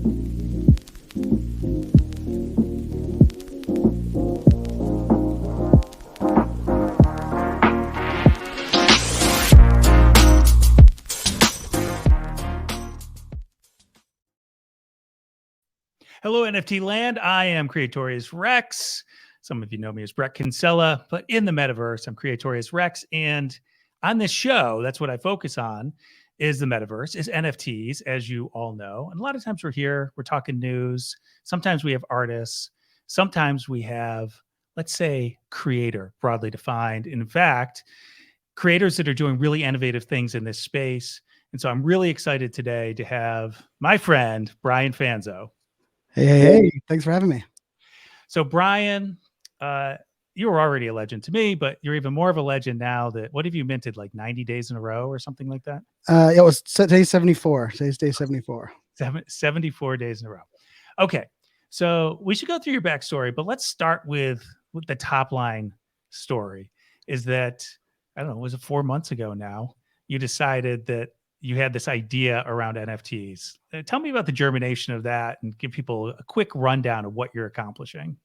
Hello, NFT land. I am Creatorius Rex. Some of you know me as Brett Kinsella, but in the metaverse, I'm Creatorius Rex. And on this show, that's what I focus on, is the metaverse, is NFTs, as you all know. And a lot of times we're here, we're talking news. Sometimes we have artists. Sometimes we have, let's say, creator, broadly defined. In fact, creators that are doing really innovative things in this space. And so I'm really excited today to have my friend, Brian Fanzo. Hey, thanks for having me. So Brian, you were already a legend to me, but you're even more of a legend now. That what have you minted, like 90 days in a row or something like that? It was day 74. Today's day 74. 74 days in a row. Okay, so we should go through your backstory, but let's start with the top line story. Is that, I don't know, was it 4 months ago now? You decided that you had this idea around NFTs. Tell me about the germination of that and give people a quick rundown of what you're accomplishing.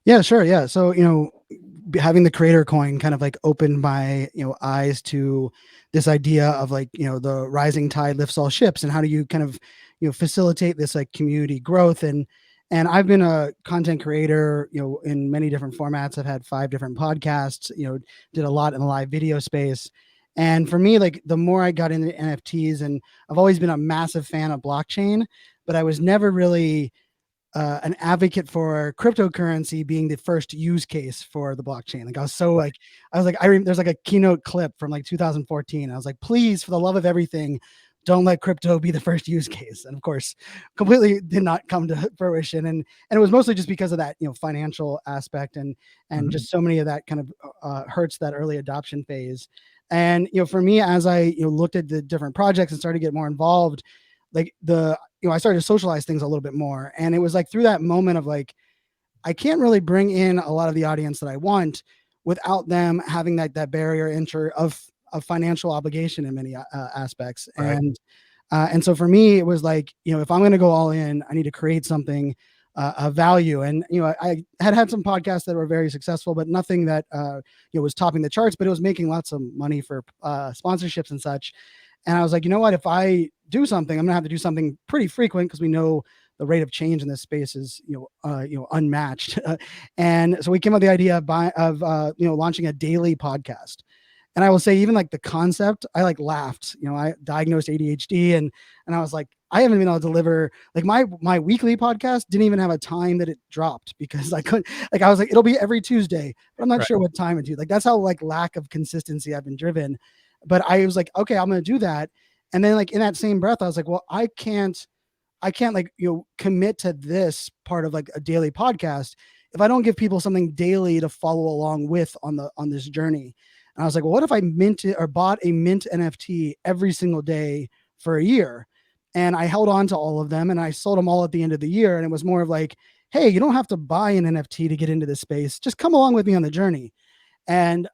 Yeah, sure. Yeah. So, having the creator coin kind of like opened my, eyes to this idea of like, the rising tide lifts all ships, and how do you kind of, facilitate this like community growth. And I've been a content creator, in many different formats. I've had 5 different podcasts, did a lot in the live video space. And for me, like the more I got into NFTs, and I've always been a massive fan of blockchain, but I was never really an advocate for cryptocurrency being the first use case for the blockchain. Like I was so like, there's like a keynote clip from like 2014. I was like, please, for the love of everything, don't let crypto be the first use case. And of course, completely did not come to fruition. And it was mostly just because of that, financial aspect, and just so many of that kind of hurts that early adoption phase. And, for me, as I, looked at the different projects and started to get more involved, like I started to socialize things a little bit more. And it was like through that moment of like, I can't really bring in a lot of the audience that I want without them having that barrier entry of financial obligation in many aspects. Right. And so for me, it was like, if I'm going to go all in, I need to create something of value. And, I had some podcasts that were very successful, but nothing that, was topping the charts, but it was making lots of money for sponsorships and such. And I was like, you know what, if I do something, I'm gonna have to do something pretty frequent, because we know the rate of change in this space is, unmatched. And so we came up with the idea of launching a daily podcast. And I will say, even like the concept, I like laughed. I diagnosed ADHD, and I was like, I haven't been able to deliver like my weekly podcast didn't even have a time that it dropped, because I couldn't, like, I was like, it'll be every Tuesday, but I'm not sure what time it do. Like, that's how like lack of consistency I've been driven. But I was like, okay, I'm going to do that. And then like in that same breath, I was like, well, I can't like, commit to this part of like a daily podcast if I don't give people something daily to follow along with on this journey. And I was like, well, what if I minted or bought a mint NFT every single day for a year? And I held on to all of them, and I sold them all at the end of the year. And it was more of like, hey, you don't have to buy an NFT to get into this space. Just come along with me on the journey. And,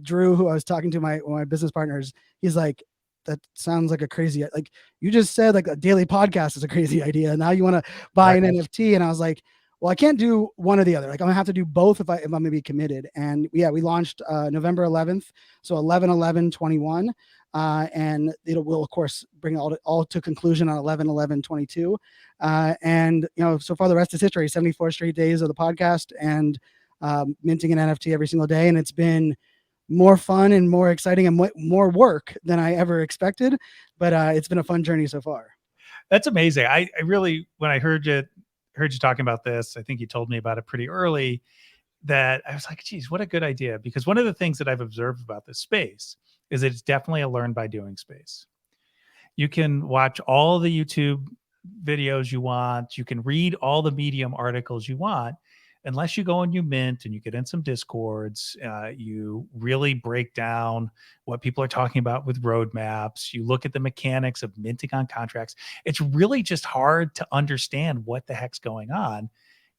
Drew, who I was talking to, my business partners, he's like, that sounds like a crazy, like you just said, like a daily podcast is a crazy idea. Now you want to buy an NFT. And I was like, well, I can't do one or the other. Like I'm gonna have to do both if I'm gonna be committed. And yeah, we launched November 11th. So 11/11/21. And will of course bring all to conclusion on 11/11/22. And so far the rest is history. 74 straight days of the podcast, and minting an NFT every single day. And it's been more fun and more exciting and more work than I ever expected. But it's been a fun journey so far. That's amazing. I really, when I heard you talking about this, I think you told me about it pretty early, that I was like, geez, what a good idea. Because one of the things that I've observed about this space is that it's definitely a learn by doing space. You can watch all the YouTube videos you want. You can read all the Medium articles you want. Unless you go and you mint and you get in some discords, you really break down what people are talking about with roadmaps. You look at the mechanics of minting on contracts. It's really just hard to understand what the heck's going on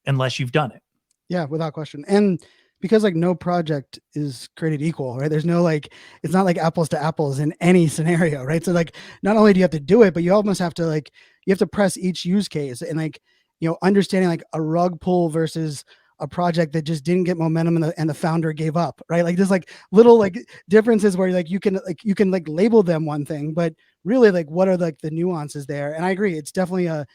unless you've done it. Yeah, without question. And because like no project is created equal, right? There's no like, it's not like apples to apples in any scenario, right? So like, not only do you have to do it, but you almost have to like, you have to press each use case and like, understanding like a rug pull versus a project that just didn't get momentum and the founder gave up, right? Like there's like little like differences where like you can like label them one thing, but really like what are like the nuances there? And I agree, it's definitely a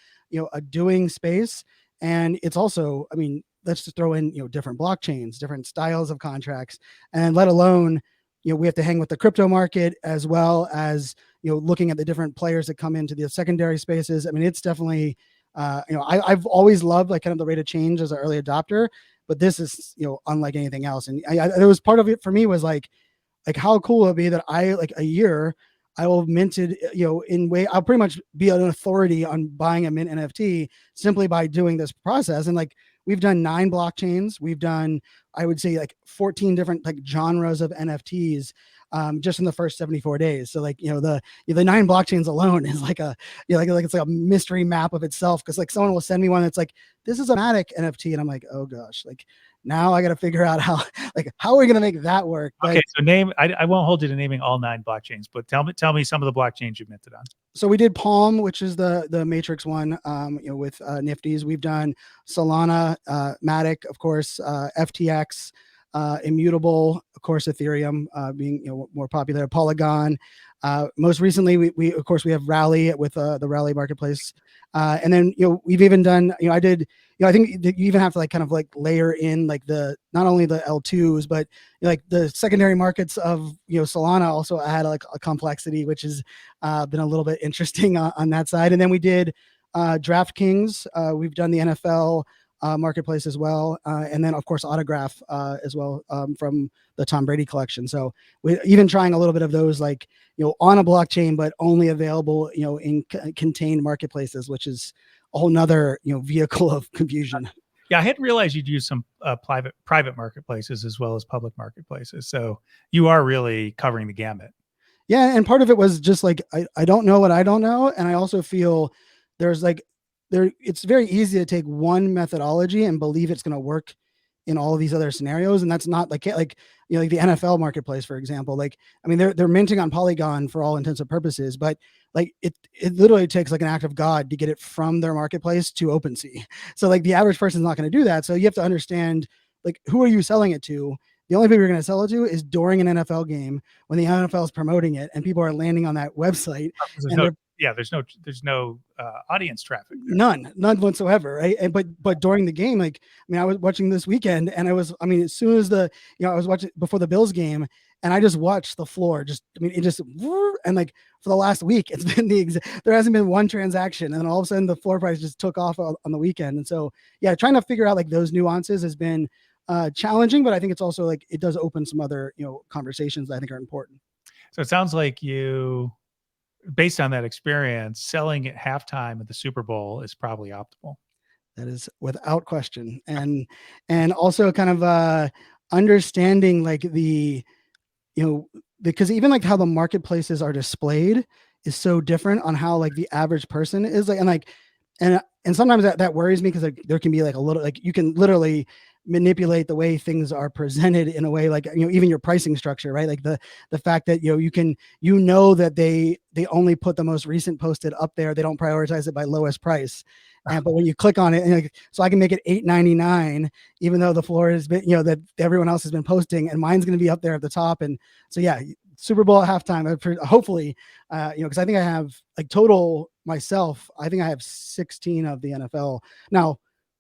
a doing space, and it's also, I mean, let's just throw in different blockchains, different styles of contracts, and let alone we have to hang with the crypto market as well as looking at the different players that come into the secondary spaces. I mean, it's definitely I've always loved like kind of the rate of change as an early adopter, but this is unlike anything else. And there was part of it for me was like how cool it would be that I like a year I will have minted, in way I'll pretty much be an authority on buying a mint NFT simply by doing this process. And like we've done 9 blockchains, we've done, I would say like 14 different like genres of NFTs just in the first 74 days. So like the 9 blockchains alone is like a like it's like a mystery map of itself, because like someone will send me one that's like, this is a Matic NFT, and I'm like, oh gosh, like now I got to figure out how how are we going to make that work. But, okay, so I won't hold you to naming all 9 blockchains, but tell me some of the blockchains you've minted on. So we did Palm, which is the Matrix one, with Nifties. We've done Solana, Matic, of course, FTX, Immutable, of course, Ethereum being more popular, Polygon. Most recently, we of course we have Rally with the Rally marketplace, and then we've even done I did I think you even have to like kind of like layer in like the not only the L2s but like the secondary markets of Solana also add like a complexity, which has been a little bit interesting on that side. And then we did DraftKings. We've done the NFL marketplace as well, and then of course Autograph as well from the Tom Brady collection. So we even trying a little bit of those like on a blockchain but only available in contained marketplaces, which is a whole nother vehicle of confusion. Yeah, I hadn't realized you'd use some private marketplaces as well as public marketplaces. So you are really covering the gamut. Yeah, and part of it was just like I don't know what I don't know, and I also feel there's like it's very easy to take one methodology and believe it's going to work in all of these other scenarios, and that's not like like the NFL marketplace, for example. Like I mean, they're minting on Polygon for all intents and purposes, but like it literally takes like an act of God to get it from their marketplace to OpenSea. So like the average person's not going to do that. So you have to understand like who are you selling it to. The only people you're going to sell it to is during an NFL game when the NFL is promoting it and people are landing on that website. There's no audience traffic there. None whatsoever, right? And but during the game, like I mean, I was watching this weekend, and as soon as I was watching before the Bills game, and I just watched the floor. It just and like for the last week, it's been there hasn't been one transaction, and then all of a sudden the floor price just took off on the weekend. And so yeah, trying to figure out like those nuances has been challenging, but I think it's also like it does open some other conversations that I think are important. So it sounds like you, based on that experience, selling at halftime at the Super Bowl is probably optimal. That is without question. And also kind of understanding like the because even like how the marketplaces are displayed is so different on how like the average person is like, and like and sometimes that worries me, because like there can be like a little like you can literally manipulate the way things are presented in a way like even your pricing structure, right? Like the fact that you can that they only put the most recent posted up there, they don't prioritize it by lowest price, but when you click on it, and like, so I can make it $8.99 even though the floor has been that everyone else has been posting, and mine's going to be up there at the top. And so yeah, Super Bowl at halftime, hopefully because I think I have like total myself, I think I have 16 of the NFL now.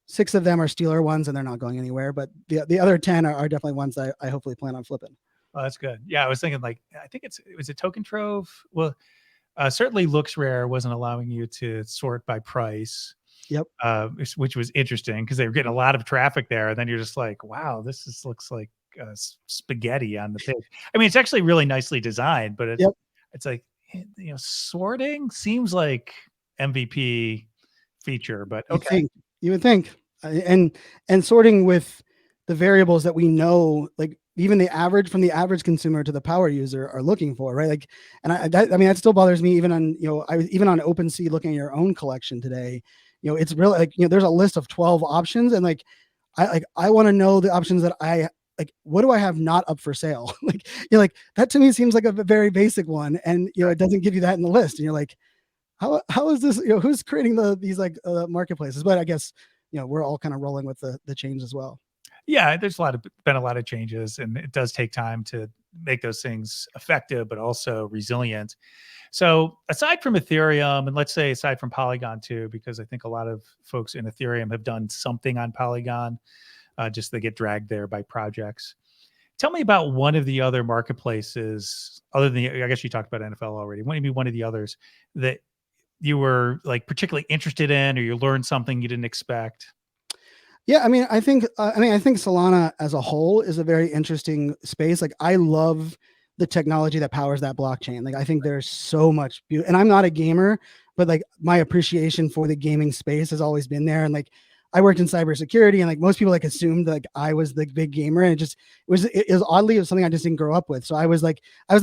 6 of them are Steeler ones, and they're not going anywhere. But the other 10 are definitely ones that I hopefully plan on flipping. Oh, that's good. Yeah, I was thinking like I think it was a token trove. Well, certainly Looks Rare wasn't allowing you to sort by price. Yep. Which was interesting because they were getting a lot of traffic there, and then you're just like, wow, this looks like spaghetti on the page. I mean, it's actually really nicely designed, but it's like sorting seems like MVP feature, but okay. You would think, and sorting with the variables that we know, like even the average consumer to the power user are looking for, right? Like, and that still bothers me even on, I was even on OpenSea looking at your own collection today, it's really like, there's a list of 12 options, and like, I want to know the options that I like, what do I have not up for sale? Like, you're like, that to me seems like a very basic one. And, it doesn't give you that in the list. And you're like, how is this, who's creating these like marketplaces? But I guess, we're all kind of rolling with the change as well. Yeah, there's been a lot of changes, and it does take time to make those things effective, but also resilient. So aside from Ethereum, and let's say aside from Polygon too, because I think a lot of folks in Ethereum have done something on Polygon, just they get dragged there by projects. Tell me about one of the other marketplaces, other than I guess you talked about NFL already. Maybe one of the others that you were like particularly interested in, or you learned something you didn't expect. Yeah, I think Solana as a whole is a very interesting space. Like, I love the technology that powers that blockchain. Like, I think there's so much beauty, and I'm not a gamer, but like my appreciation for the gaming space has always been there. And like, I worked in cybersecurity, and like most people like assumed like I was the big gamer, and it was oddly, it was something I just didn't grow up with. So I was the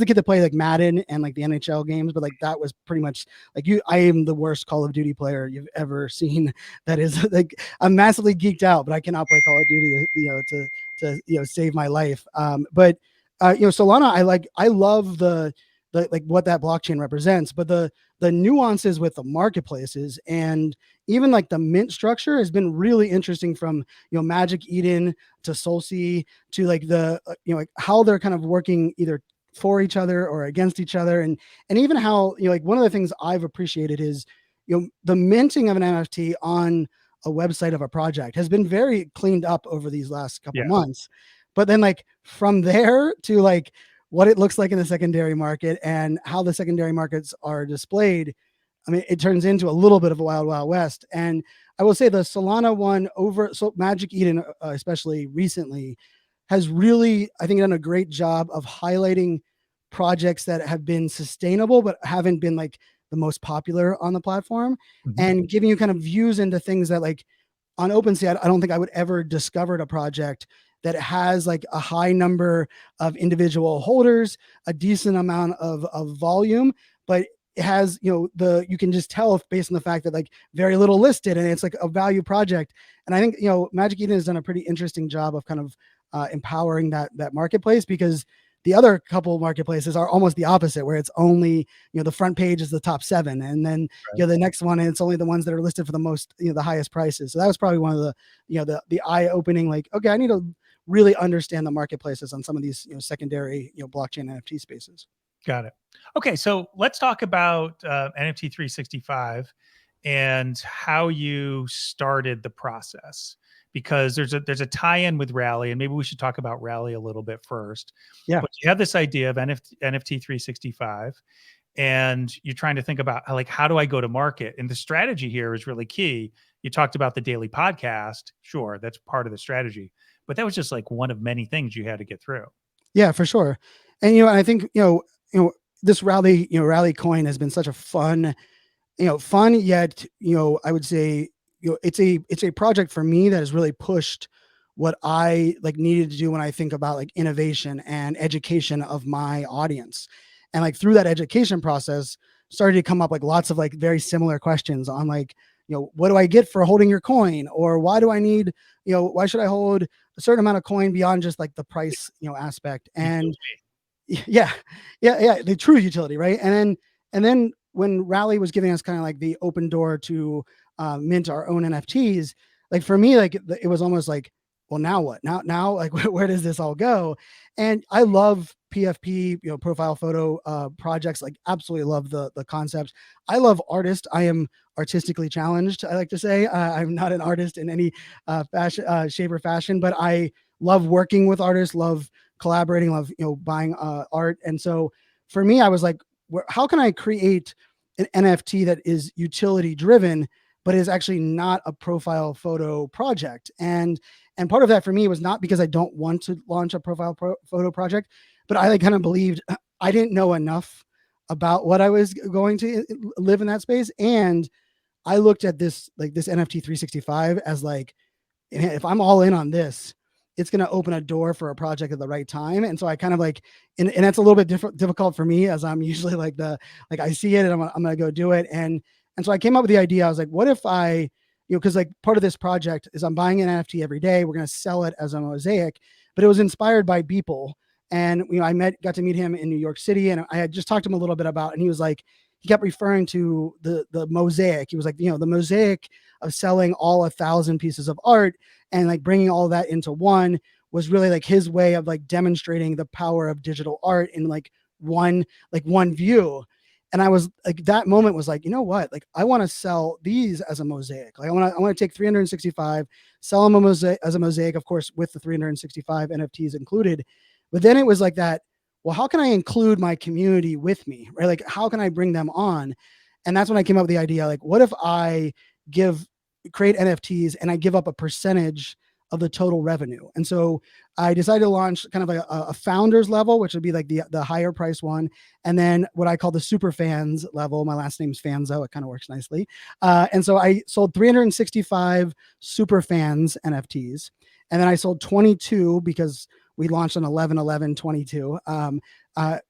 kid that played like Madden and like the NHL games, but like that was pretty much like I am the worst Call of Duty player you've ever seen. That is like, I'm massively geeked out, but I cannot play Call of Duty, to save my life. But Solana, I love the like what that blockchain represents, but the nuances with the marketplaces and even like the mint structure has been really interesting, from Magic Eden to Solsi to like the like how they're kind of working either for each other or against each other, and even how like one of the things I've appreciated is the minting of an NFT on a website of a project has been very cleaned up over these last couple Yeah. months. But then like from there to like what it looks like in the secondary market and how the secondary markets are displayed, I mean, it turns into a little bit of a wild, wild west. And I will say the Solana one so Magic Eden, especially recently, has really, I think, done a great job of highlighting projects that have been sustainable, but haven't been like the most popular on the platform, Mhm. and giving you kind of views into things that like on OpenSea, I don't think I would ever discovered a project that has like a high number of individual holders, a decent amount of volume, but it has, you can just tell based on the fact that like very little listed, and it's like a value project. And I think, Magic Eden has done a pretty interesting job of kind of empowering that marketplace, because the other couple marketplaces are almost the opposite, where it's only, the front page is the top 7. And then, Right. the next one, and it's only the ones that are listed for the most, the highest prices. So that was probably one of the, the eye opening, like, okay, I need to really understand the marketplaces on some of these, secondary, blockchain NFT spaces. Got it. Okay, so let's talk about NFT 365 and how you started the process, because there's a tie-in with Rally, and maybe we should talk about Rally a little bit first. Yeah. But you have this idea of NFT 365, and you're trying to think about how do I go to market, and the strategy here is really key. You talked about the daily podcast, sure, that's part of the strategy, but that was just like one of many things you had to get through. Yeah, for sure. And, I think, this rally coin has been such a fun yet, I would say, it's a project for me that has really pushed what I like needed to do when I think about like innovation and education of my audience. And like through that education process started to come up like lots of like very similar questions on like, what do I get for holding your coin? Or why do I need, why should I hold a certain amount of coin beyond just like the price, aspect? And Utility. yeah, yeah, the true utility, right? And then when Rally was giving us kind of like the open door to mint our own NFTs, like for me, like it was almost like, well, now what? Now, like where does this all go? And I love PFP, profile photo projects. Like, absolutely love the concepts. I love artists. I am artistically challenged, I like to say. I'm not an artist in any fashion, shape or fashion, but I love working with artists. Love collaborating, love buying art. And so for me, I was like, how can I create an NFT that is utility driven, but is actually not a profile photo project? And part of that for me was not because I don't want to launch a photo project, but I like kind of believed I didn't know enough about what I was going to live in that space. And I looked at this NFT 365 as like, if I'm all in on this, it's going to open a door for a project at the right time. And so I kind of like, and that's a little bit difficult for me, as I'm usually like I see it and I'm going to go do it. And so I came up with the idea. I was like, what if I because like part of this project is I'm buying an NFT every day. We're going to sell it as a mosaic, but it was inspired by Beeple. And I got to meet him in New York City, and I had just talked to him a little bit about, and he was like, he kept referring to the mosaic. He was like, the mosaic of selling all 1,000 pieces of art and like bringing all that into one was really like his way of like demonstrating the power of digital art in like one view. And I was like, that moment was like, you know what? Like, I want to sell these as a mosaic. Like, I want to take 365, sell them as a mosaic, of course, with the 365 NFTs included. But then it was like that. Well, how can I include my community with me, right? Like, how can I bring them on? And that's when I came up with the idea. Like, what if I create NFTs and I give up a percentage of the total revenue? And so I decided to launch kind of a founders level, which would be like the higher price one. And then what I call the super fans level. My last name's Fanzo. It kind of works nicely. And so I sold 365 super fans NFTs. And then I sold 22 because we launched on 11/11/22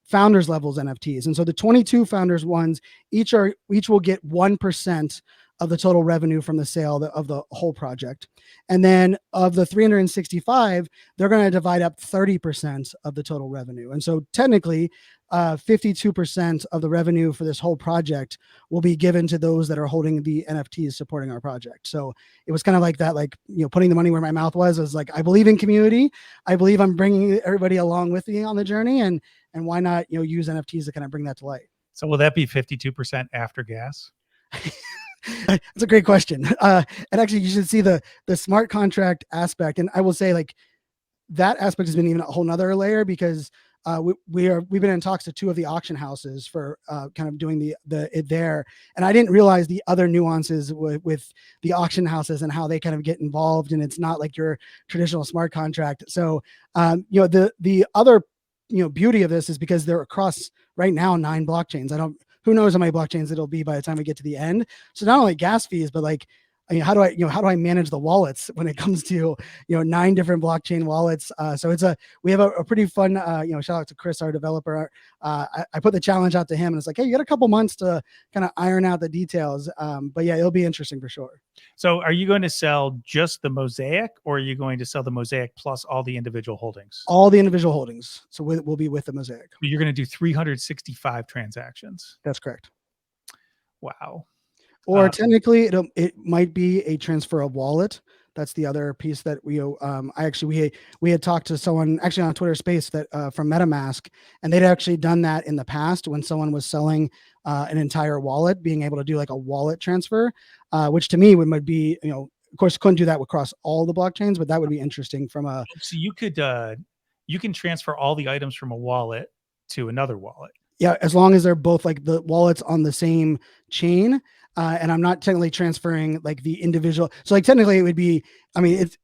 founders levels NFTs. And so the 22 founders ones, each will get 1% of the total revenue from the sale of the whole project. And then of the 365, they're going to divide up 30% of the total revenue. And so technically, 52% of the revenue for this whole project will be given to those that are holding the NFTs supporting our project. So it was kind of like that, like, putting the money where my mouth was like, I believe in community. I believe I'm bringing everybody along with me on the journey, and why not, use NFTs to kind of bring that to light. So will that be 52% after gas? That's a great question. And actually, you should see the smart contract aspect. And I will say, like, that aspect has been even a whole nother layer, because we've been in talks to two of the auction houses for kind of doing it there. And I didn't realize the other nuances with the auction houses and how they kind of get involved. And it's not like your traditional smart contract. So, the other, beauty of this is because they're across right now 9 blockchains. Who knows how many blockchains it'll be by the time we get to the end. So not only gas fees, but like, how do I manage the wallets when it comes to, 9 different blockchain wallets? So we have a pretty fun, shout out to Chris, our developer. I put the challenge out to him, and it's like, hey, you got a couple months to kind of iron out the details. But yeah, it'll be interesting for sure. So are you going to sell just the mosaic, or are you going to sell the mosaic plus all the individual holdings? All the individual holdings. So we'll be with the mosaic. You're going to do 365 transactions. That's correct. Wow. Or technically, it might be a transfer of wallet. That's the other piece that we had talked to someone actually on Twitter Space that from MetaMask, and they'd actually done that in the past when someone was selling an entire wallet, being able to do like a wallet transfer, which to me would be, of course, couldn't do that across all the blockchains, but that would be interesting from a. So you can transfer all the items from a wallet to another wallet. Yeah, as long as they're both like the wallets on the same chain. And I'm not technically transferring like the individual. So like technically it would be, it's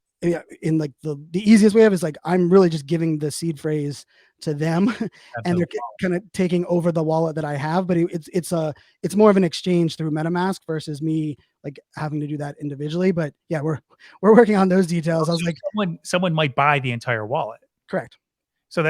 in like the easiest way of it is like, I'm really just giving the seed phrase to them and they're kind of taking over the wallet that I have, but it's more of an exchange through MetaMask versus me like having to do that individually. But yeah, we're working on those details. I was like, someone might buy the entire wallet. Correct. So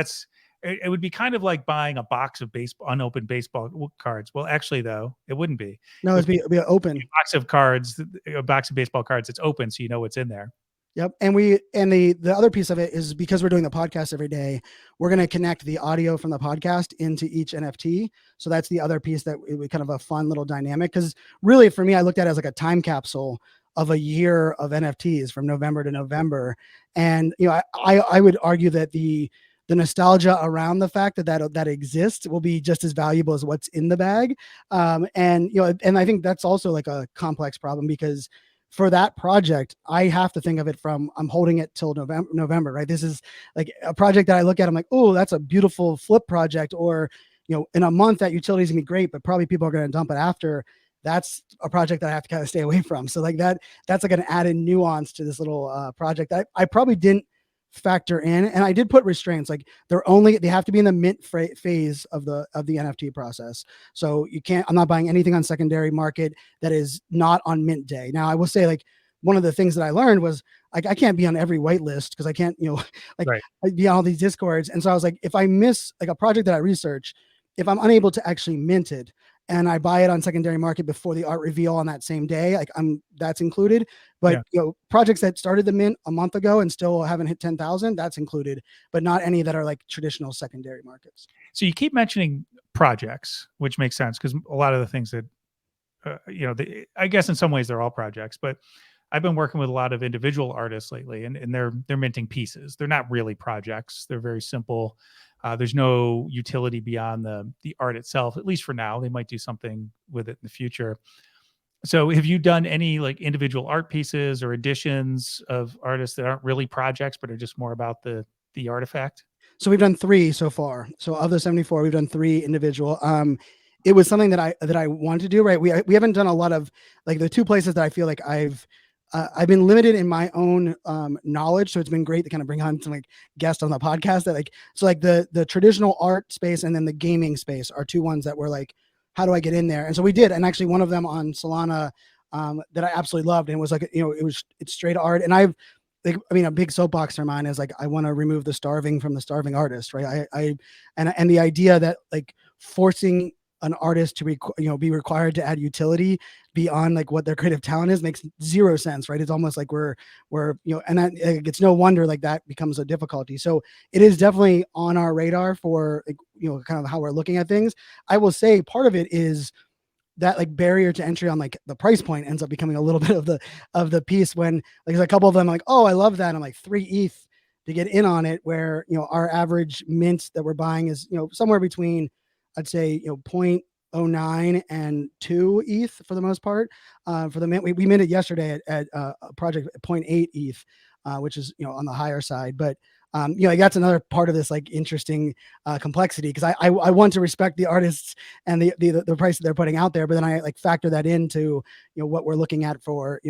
it would be kind of like buying a box of unopened baseball cards. Well, actually, though, it wouldn't be. No, it'd be open. A box of cards, a box of baseball cards. It's open, so you know what's in there. Yep. And the other piece of it is because we're doing the podcast every day, we're going to connect the audio from the podcast into each NFT. So that's the other piece that it would kind of a fun little dynamic. Because really, for me, I looked at it as like a time capsule of a year of NFTs from November to November. And I would argue that the nostalgia around the fact that exists will be just as valuable as what's in the bag. And I think that's also like a complex problem, because for that project, I have to think of it from, I'm holding it till November, right? This is like a project that I look at, I'm like, oh, that's a beautiful flip project. Or, in a month that utility is gonna be great, but probably people are going to dump it after. That's a project that I have to kind of stay away from. So like that's like an added nuance to this little project that I probably didn't factor in. And I did put restraints, like they have to be in the mint phase of the NFT process. So I'm not buying anything on secondary market that is not on mint day. Now I will say, like, one of the things that I learned was like, I can't be on every whitelist because I can't, right. be on all these discords. And so I was like, if I miss like a project that I research, if I'm unable to actually mint it, and I buy it on secondary market before the art reveal on that same day, like that's included. But projects that started the mint a month ago and still haven't hit 10,000, that's included, but not any that are like traditional secondary markets. So you keep mentioning projects, which makes sense because a lot of the things that I guess in some ways they're all projects, but I've been working with a lot of individual artists lately, and they're minting pieces. They're not really projects. They're very simple. There's no utility beyond the art itself, at least for now. They might do something with it in the future. So have you done any like individual art pieces or editions of artists that aren't really projects, but are just more about the artifact? So we've done 3 so far. So of the 74, we've done 3 individual. It was something that I wanted to do, right? We haven't done a lot of, like, the 2 places that I feel like I've been limited in my own knowledge. So it's been great to kind of bring on some like guests on the podcast that like, so like the traditional art space and then the gaming space are 2 ones that were like, how do I get in there? And so we did. And actually one of them on Solana that I absolutely loved, and it was like, it's straight art. And like, I mean, a big soapbox for mine is like, I want to remove the starving from the starving artist, right? And the idea that like forcing an artist to be required to add utility beyond like what their creative talent is makes 0 sense, right? It's almost like we're and that, it's no wonder like that becomes a difficulty. So it is definitely on our radar for like, kind of how we're looking at things. I will say part of it is that like barrier to entry on like the price point ends up becoming a little bit of the piece, when like there's a couple of them like, oh, I love that. I'm like 3 ETH to get in on it, where our average mint that we're buying is somewhere between, I'd say 0.09 and 2 ETH for the most part. For the mint, we minted yesterday at a project at 0.8 ETH, which is on the higher side. But that's another part of this like interesting complexity, because I want to respect the artists and the price that they're putting out there, but then I like factor that into what we're looking at for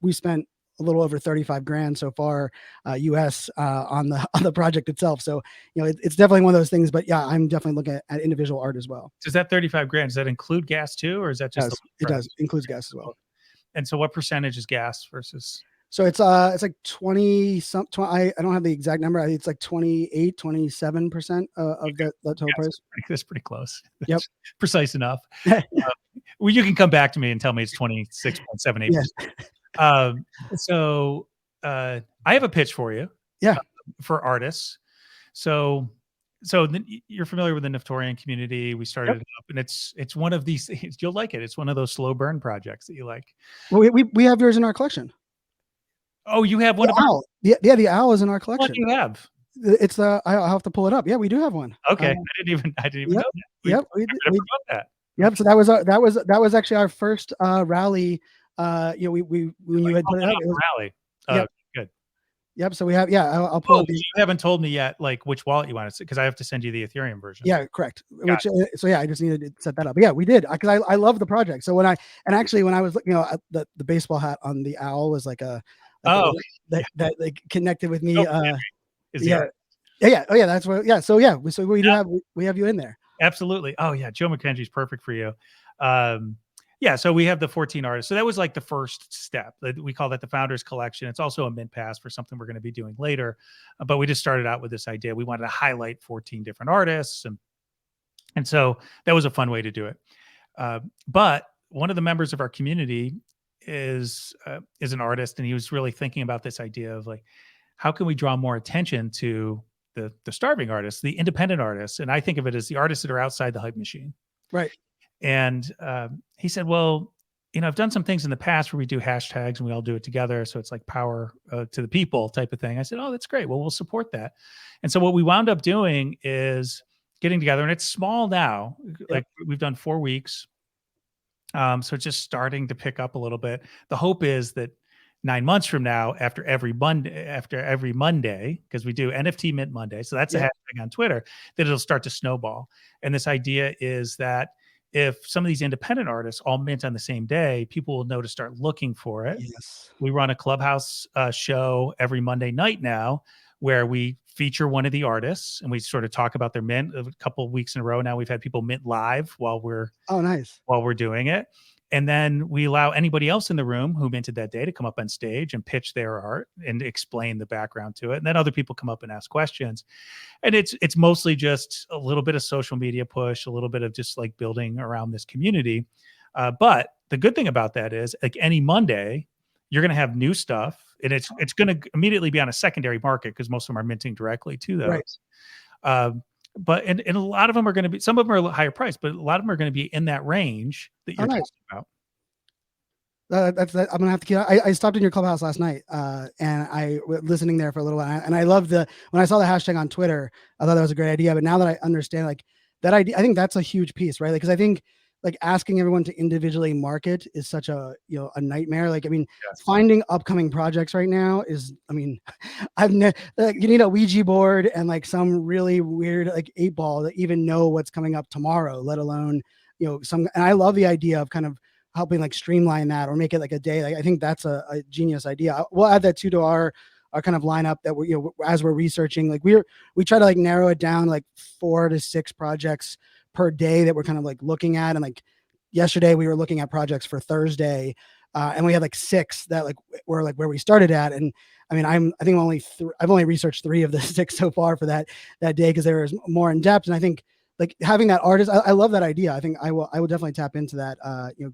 we spent a little over 35 grand so far US on the project itself. So it's definitely one of those things. But yeah, I'm definitely looking at individual art as well. Does that 35 grand, does that include gas too, or is that just it does includes gas as well? And so what percentage is gas versus? So it's like 20 some 20, I don't have the exact number. It's like 27% of the total price. That's pretty close. Yep. Precise enough. Well, you can come back to me and tell me it's 26.78%. Yeah. So I have a pitch for you. Yeah. For artists. So you're familiar with the Niftorian community. We started it up, and it's one of these things. You'll like it. It's one of those slow burn projects that you like. Well, we have yours in our collection. Oh, you have one of owl. The owl is in our collection. What do you have? It's the I'll have to pull it up. Yeah, we do have one. Okay, I didn't even know that. We that. Yep. So that was actually our first rally. When you had put it up, it was rally. Good. Yep. So we have, I'll pull. You haven't told me yet, like which wallet you want to, because I have to send you the Ethereum version. Yeah, correct. I just needed to set that up. But yeah, we did, because I love the project. So when I was looking, the baseball hat on the owl was like that like connected with me. Yeah. Oh yeah, that's what. Yeah. So we have you in there. Absolutely. Oh yeah, Joe McKendry's perfect for you. Yeah, so we have the 14 artists. So that was like the first step. We call that the Founders Collection. It's also a mint pass for something we're going to be doing later. But we just started out with this idea. We wanted to highlight 14 different artists. And so that was a fun way to do it. But one of the members of our community is an artist, and he was really thinking about this idea of like, how can we draw more attention to the starving artists, the independent artists? And I think of it as the artists that are outside the hype machine. Right. And he said, well, I've done some things in the past where we do hashtags and we all do it together. So it's like power to the people type of thing. I said, oh, that's great. Well, we'll support that. And so what we wound up doing is getting together, and it's small now. Yep. Like we've done 4 weeks. So it's just starting to pick up a little bit. The hope is that 9 months from now, after every Monday, because we do NFT Mint Monday, so that's a hashtag on Twitter, that it'll start to snowball. And this idea is that if some of these independent artists all mint on the same day, people will know to start looking for it. Yes. We run a Clubhouse show every Monday night now, where we feature one of the artists and we sort of talk about their mint. A couple of weeks in a row now, we've had people mint live while we're nice while we're doing it. And then we allow anybody else in the room who minted that day to come up on stage and pitch their art and explain the background to it. And then other people come up and ask questions. And it's mostly just a little bit of social media push, a little bit of just like building around this community. But the good thing about that is, like any Monday, you're going to have new stuff, and it's going to immediately be on a secondary market because most of them are minting directly to Right. those. But and a lot of them are going to be, some of them are a little higher price, but a lot of them are going to be in that range that Oh, you're nice. talking about. That's that. I'm gonna have to keep. I stopped in your clubhouse last night, and I was listening there for a little while. And I love when I saw the hashtag on Twitter, I thought that was a great idea. But now that I understand like that idea, I think that's a huge piece, right? Like, because I think like asking everyone to individually market is such a a nightmare. Like, I mean, Yes. finding upcoming projects right now is, I mean, you need a Ouija board and like some really weird like 8-ball to even know what's coming up tomorrow, let alone some. And I love the idea of kind of helping like streamline that or make it like a day. Like, I think that's a genius idea. We'll add that too to our kind of lineup that we're as we're researching. Like we try to like narrow it down like 4 to 6 projects per day that we're kind of like looking at. And like yesterday we were looking at projects for Thursday, and we had like 6 that like were like where we started at. And I mean, I think I've only researched 3 of the 6 so far for that day because there was more in depth. And I think like having that artist, I love that idea. I think I will definitely tap into that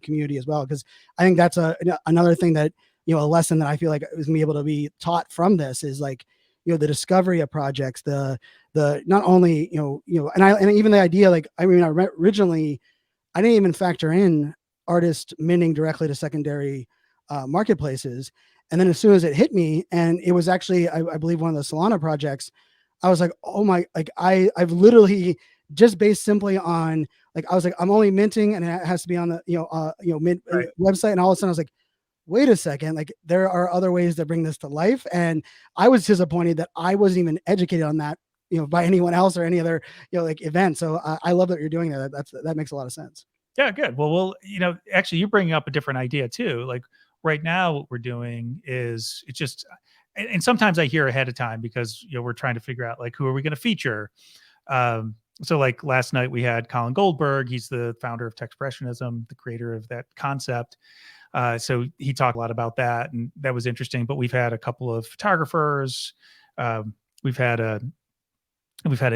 community as well, because I think that's another thing that a lesson that I feel like is gonna be able to be taught from this is like the discovery of projects, the not only and even the idea, like, I mean, originally I didn't even factor in artists minting directly to secondary marketplaces. And then as soon as it hit me, and it was actually, I believe, one of the Solana projects, I was like, oh my, like I've literally just based simply on like, I was like, I'm only minting and it has to be on the, mint Right. website. And all of a sudden I was like, wait a second, like there are other ways to bring this to life. And I was disappointed that I wasn't even educated on that, by anyone else or any other, like event. So I love that you're doing that. That makes a lot of sense. Yeah, good. Well, actually, you're bringing up a different idea too. Like right now, what we're doing is it's just, and sometimes I hear ahead of time because we're trying to figure out like who are we going to feature. So like last night we had Colin Goldberg. He's the founder of Texpressionism, the creator of that concept. So he talked a lot about that, and that was interesting. But we've had a couple of photographers. Um, we've had a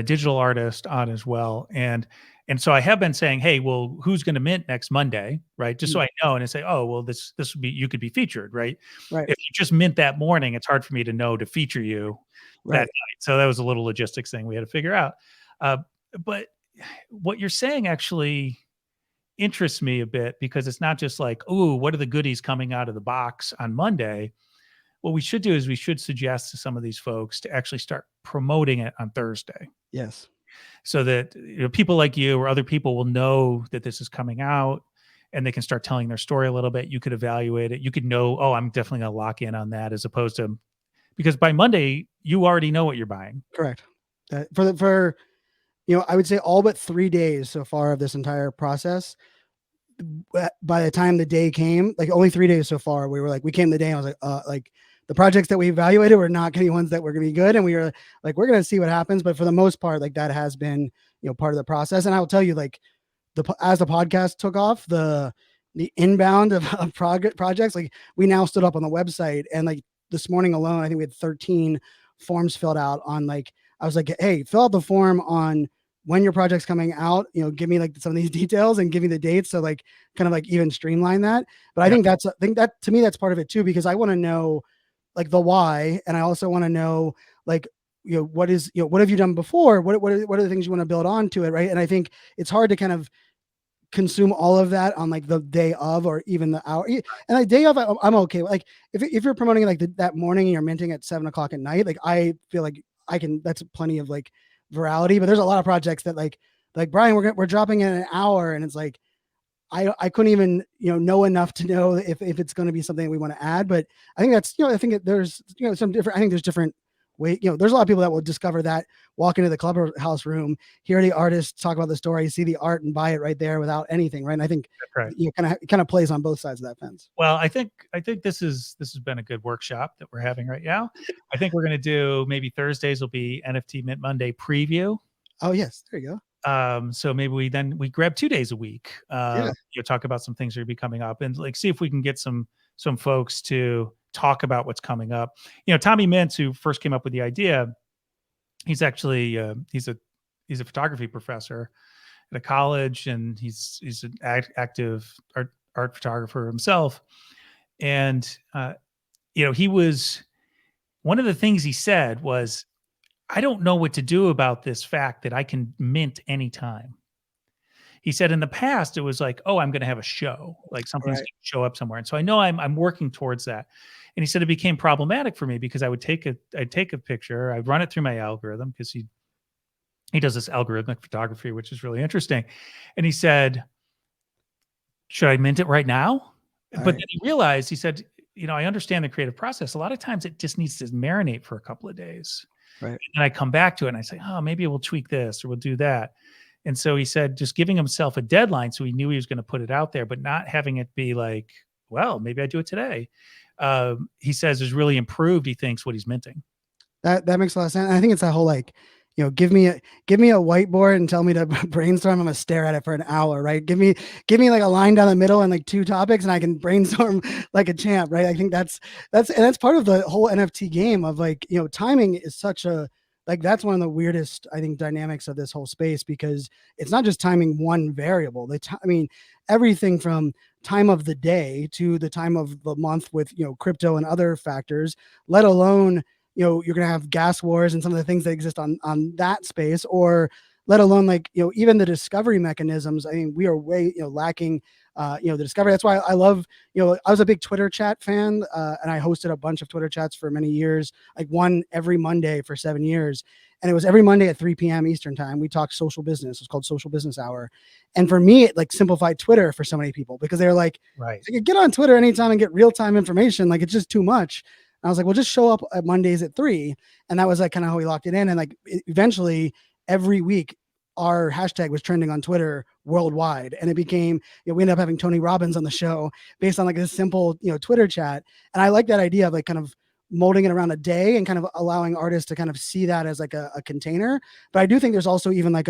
digital artist on as well, and so I have been saying, hey, well, who's going to mint next Monday, right? Just so Mhm. I know, and I say, oh, well, this would be, you could be featured, right? Right. If you just mint that morning, it's hard for me to know to feature you that Right. night. So that was a little logistics thing we had to figure out. Uh, but what you're saying actually interests me a bit because it's not just like, oh, what are the goodies coming out of the box on Monday? What we should do is we should suggest to some of these folks to actually start promoting it on Thursday Yes. so that people like you or other people will know that this is coming out and they can start telling their story a little bit. You could evaluate it. You could know, oh, I'm definitely going to lock in on that, as opposed to, because by Monday you already know what you're buying. Correct. That for I would say all but 3 days so far of this entire process. By the time the day came, like only 3 days so far, we were like, we came the day, and I was like the projects that we evaluated were not going to be ones that were going to be good, and we were like, we're going to see what happens. But for the most part, like that has been part of the process. And I will tell you, like as the podcast took off, the inbound of projects, like we now stood up on the website, and like this morning alone, I think we had 13 forms filled out on like, I was like, hey, fill out the form on when your project's coming out, give me like some of these details and give me the dates. So like kind of like even streamline that. But I Yeah. think that to me, that's part of it too, because I want to know like the why. And I also want to know like, what is, what have you done before? What are the things you want to build onto it? Right. And I think it's hard to kind of consume all of that on like the day of, or even the hour. And like day of, I'm okay. Like if you're promoting like that morning and you're minting at 7 o'clock at night, like I feel like that's plenty of like virality. But there's a lot of projects that like Brian, we're dropping in an hour, and it's like I couldn't even know enough to know if it's going to be something we want to add. But I think that's I think there's some different. I think there's different way. There's a lot of people that will discover that, walk into the clubhouse room, hear the artist talk about the story, see the art, and buy it right there without anything. Right. And I think Right. kind of plays on both sides of that fence. Well, I think this has been a good workshop that we're having right now. I think we're going to do, maybe Thursdays will be NFT Mint Monday preview. Oh yes, there you go. So maybe we grab 2 days a week, Yeah. talk about some things that are be coming up and like see if we can get some folks to talk about what's coming up. Tommy Mintz, who first came up with the idea, he's actually he's a photography professor at a college, and he's an active art photographer himself. And he was one of the things he said was, "I don't know what to do about this fact that I can mint anytime." He said in the past it was like, "Oh, I'm going to have a show, like something's Right. going to show up somewhere," and so I know I'm working towards that. And he said it became problematic for me because I'd take a picture, I'd run it through my algorithm because he does this algorithmic photography, which is really interesting. And he said, "Should I mint it right now?" All But right. then he realized, he said, "I understand the creative process. A lot of times it just needs to marinate for a couple of days. Right. And I come back to it and I say, oh, maybe we'll tweak this or we'll do that." And so he said, just giving himself a deadline. So he knew he was going to put it out there, but not having it be like, well, maybe I do it today. He says has really improved, he thinks, what he's minting. That makes a lot of sense. I think it's that whole like, give me a whiteboard and tell me to brainstorm. I'm gonna stare at it for an hour, right? Give me like a line down the middle and like 2 topics, and I can brainstorm like a champ, right? I think that's part of the whole NFT game of like, timing is such a like that's one of the weirdest, I think, dynamics of this whole space, because it's not just timing one variable. I mean, everything from time of the day to the time of the month with crypto and other factors, let alone you're going to have gas wars and some of the things that exist on that space, or let alone like even the discovery mechanisms. I mean, we are way lacking the discovery. That's why I love I was a big Twitter chat fan, and I hosted a bunch of Twitter chats for many years, like one every Monday for 7 years. And it was every Monday at 3 p.m. Eastern time. We talked social business. It's called Social Business Hour. And for me, it like simplified Twitter for so many people, because they're like, Right. so you get on Twitter anytime and get real time information. Like, it's just too much. And I was like, well, just show up at Mondays at 3. And that was like kind of how we locked it in. And like eventually every week, our hashtag was trending on Twitter worldwide. And it became, we ended up having Tony Robbins on the show based on like this simple, Twitter chat. And I like that idea of like kind of molding it around a day and kind of allowing artists to kind of see that as like a container. But I do think there's also even like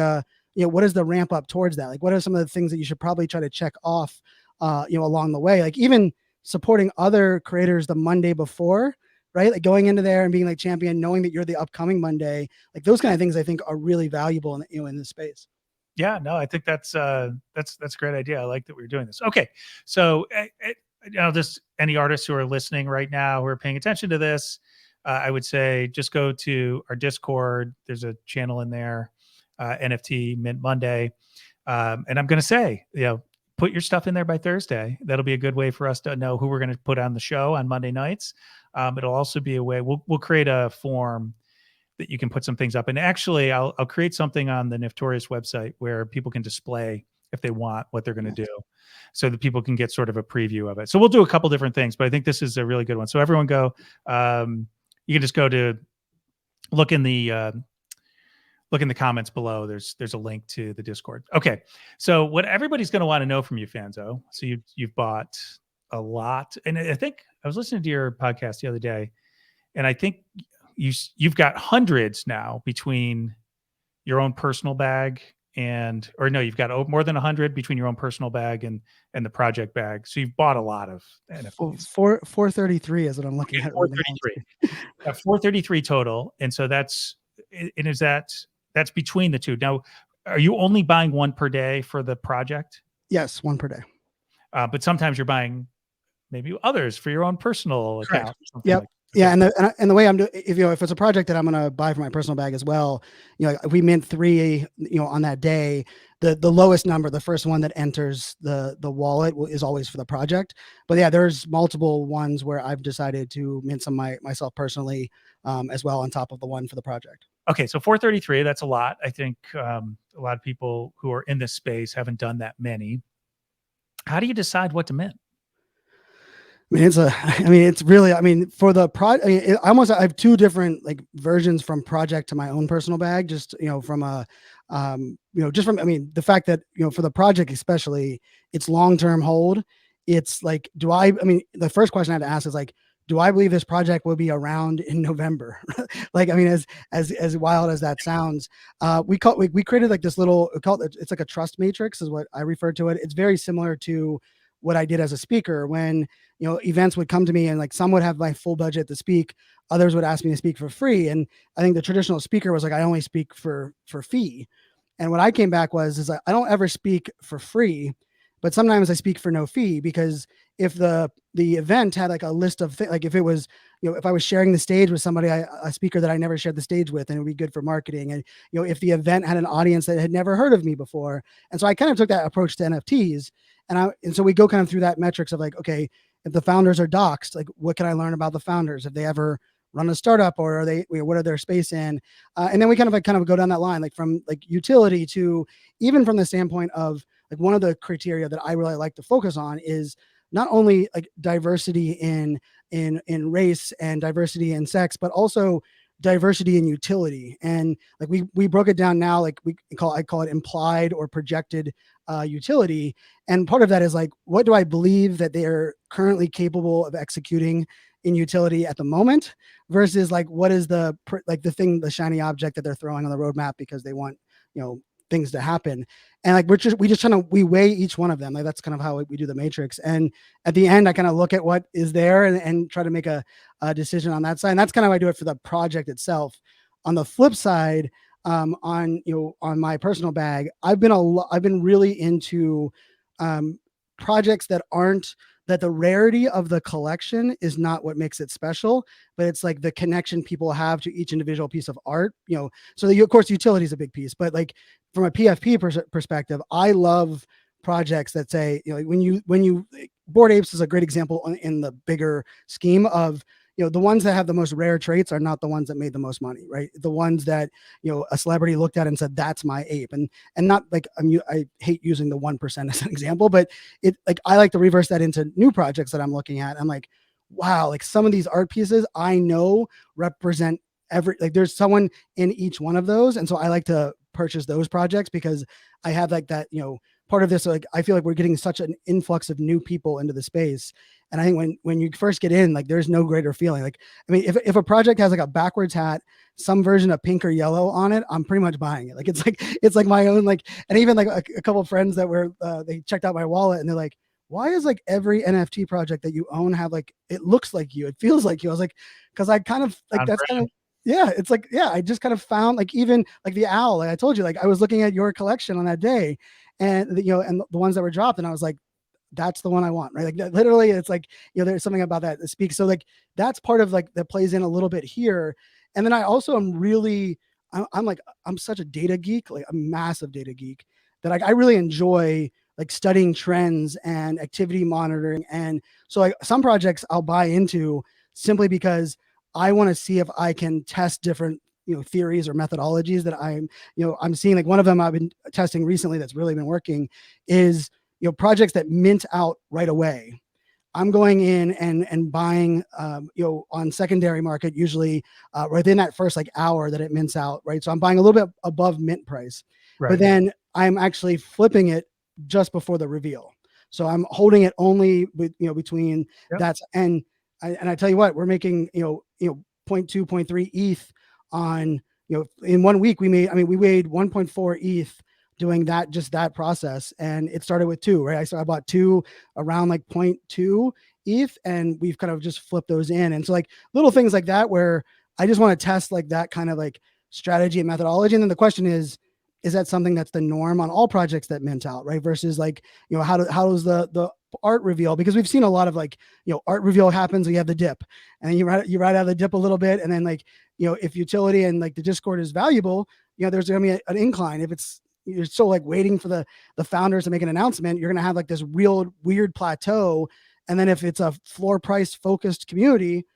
what is the ramp up towards that? Like, what are some of the things that you should probably try to check off, along the way? Like even supporting other creators the Monday before, right? Like going into there and being like champion, knowing that you're the upcoming Monday, like those kind of things I think are really valuable in this space. Yeah, no, I think that's a great idea. I like that we're doing this. Okay, so just any artists who are listening right now who are paying attention to this, I would say just go to our Discord. There's a channel in there, NFT Mint Monday, and I'm going to say, put your stuff in there by Thursday. That'll be a good way for us to know who we're going to put on the show on Monday nights. It'll also be a way we'll create a form that you can put some things up. And actually, I'll create something on the Niftorian website where people can display, if they want, what they're going to do, so that people can get sort of a preview of it. So we'll do a couple different things, but I think this is a really good one. So everyone go, you can just go to look in the comments below. There's a link to the Discord. Okay. So what everybody's going to want to know from you, Fanzo. So you've bought a lot. And I think I was listening to your podcast the other day, and I think you've got hundreds now between your own personal bag you've got more than 100 between your own personal bag and the project bag. So you've bought a lot of NFTs. 433 is what I'm looking at right 433. 433 total. And so that's between the two. Now, are you only buying one per day for the project? Yes, one per day. But sometimes you're buying maybe others for your own personal account. Or something yep. like that. Yeah, and the way I'm doing, if it's a project that I'm gonna buy for my personal bag as well, if we mint 3, on that day, the lowest number, the first one that enters the wallet is always for the project. But yeah, there's multiple ones where I've decided to mint some myself personally, as well, on top of the one for the project. Okay, so 433, that's a lot. I think a lot of people who are in this space haven't done that many. How do you decide what to mint? It's really, for the project, I have 2 different like versions from project to my own personal bag, just, from the fact that, for the project, especially, it's long-term hold. It's like, the first question I had to ask is like, do I believe this project will be around in November? Like, I mean, as wild as that sounds, we created like this little, it's like a trust matrix is what I refer to it. It's very similar to what I did as a speaker when, events would come to me and like some would have my full budget to speak, others would ask me to speak for free. And I think the traditional speaker was like, I only speak for fee. And what I came back is like, I don't ever speak for free, but sometimes I speak for no fee, because if the event had like a list of like if it was, if I was sharing the stage with somebody, a speaker that I never shared the stage with, and it would be good for marketing. And, if the event had an audience that had never heard of me before. And so I kind of took that approach to NFTs. And so we go kind of through that metrics of like, okay, if the founders are doxed, like what can I learn about the founders? If they ever run a startup, or are they, what are their space in? And then we kind of go down that line, like from like utility to even from the standpoint of like one of the criteria that I really like to focus on is not only like diversity in race and diversity in sex, but also diversity in utility. And like we broke it down now, like I call it implied or projected utility. And part of that is like, what do I believe that they're currently capable of executing in utility at the moment versus like what is the shiny object that they're throwing on the roadmap because they want things to happen. And like we weigh each one of them. Like that's kind of how we do the matrix. And at the end I kind of look at what is there and try to make a decision on that side. And that's kind of how I do it for the project itself. On the flip side, on my personal bag, I've been really into projects that the rarity of the collection is not what makes it special, but it's like the connection people have to each individual piece of art, so of course utility is a big piece, but like from a PFP perspective, I love projects that say, when you Bored Apes is a great example in the bigger scheme of, the ones that have the most rare traits are not the ones that made the most money, right? The ones that, a celebrity looked at and said, that's my ape. And not like, I hate using the 1% as an example, but I like to reverse that into new projects that I'm looking at. I'm like, wow, like some of these art pieces I know represent there's someone in each one of those. And so I like to purchase those projects because I have like that, part of this, like, I feel like we're getting such an influx of new people into the space. And I think when you first get in, like, there's no greater feeling. Like, I mean, if a project has like a backwards hat, some version of pink or yellow on it, I'm pretty much buying it. Like, it's like my own, like, and even like a couple of friends that were, they checked out my wallet and they're like, why is like every NFT project that you own have like, it looks like you, it feels like you. I was like, cause I kind of like, that's kind of, yeah, it's like, yeah, I just kind of found like, even like the owl, like I told you, like I was looking at your collection on that day and and the ones that were dropped, and I was like, that's the one I want, right? Like literally it's like, there's something about that speaks. So like, that's part of like, that plays in a little bit here. And then I also am really, I'm such a data geek, like a massive data geek, that I really enjoy like studying trends and activity monitoring. And so like some projects I'll buy into simply because I want to see if I can test different theories or methodologies that I'm seeing. Like one of them I've been testing recently that's really been working is projects that mint out right away. I'm going in and buying on secondary market, usually within that first like hour that it mints out, right? So I'm buying a little bit above mint price, right. But then I'm actually flipping it just before the reveal. So I'm holding it only with between that's and I tell you what, we're making 0.2, 0.3 ETH on in 1 week we made 1.4 ETH doing that process, and it started with 2, right? I bought 2 around like 0.2 ETH, and we've kind of just flipped those in. And so like little things like that where I just want to test like that kind of like strategy and methodology. And then the question is that something that's the norm on all projects that mint out, right? Versus like, how does the art reveal? Because we've seen a lot of like, art reveal happens, we have the dip, and then you ride out of the dip a little bit, and then like, if utility and like the Discord is valuable, there's gonna be an incline. If you're still like waiting for the founders to make an announcement, you're gonna have like this real weird plateau. And then if it's a floor price focused community,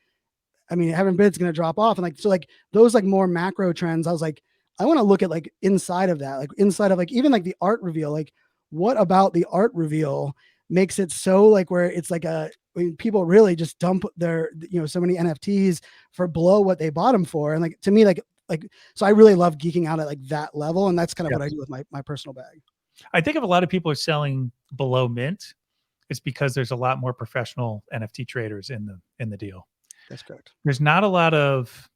heaven bid's going to drop off. And like, so like those like more macro trends, I was like, I want to look at like inside of that, like inside of like, even like the art reveal, like what about the art reveal makes it so like where it's like people really just dump their, so many NFTs for below what they bought them for. And like, to me, like, so I really love geeking out at like that level. And that's kind of what I do with my personal bag. I think if a lot of people are selling below mint, it's because there's a lot more professional NFT traders in the deal. That's correct. There's not a lot of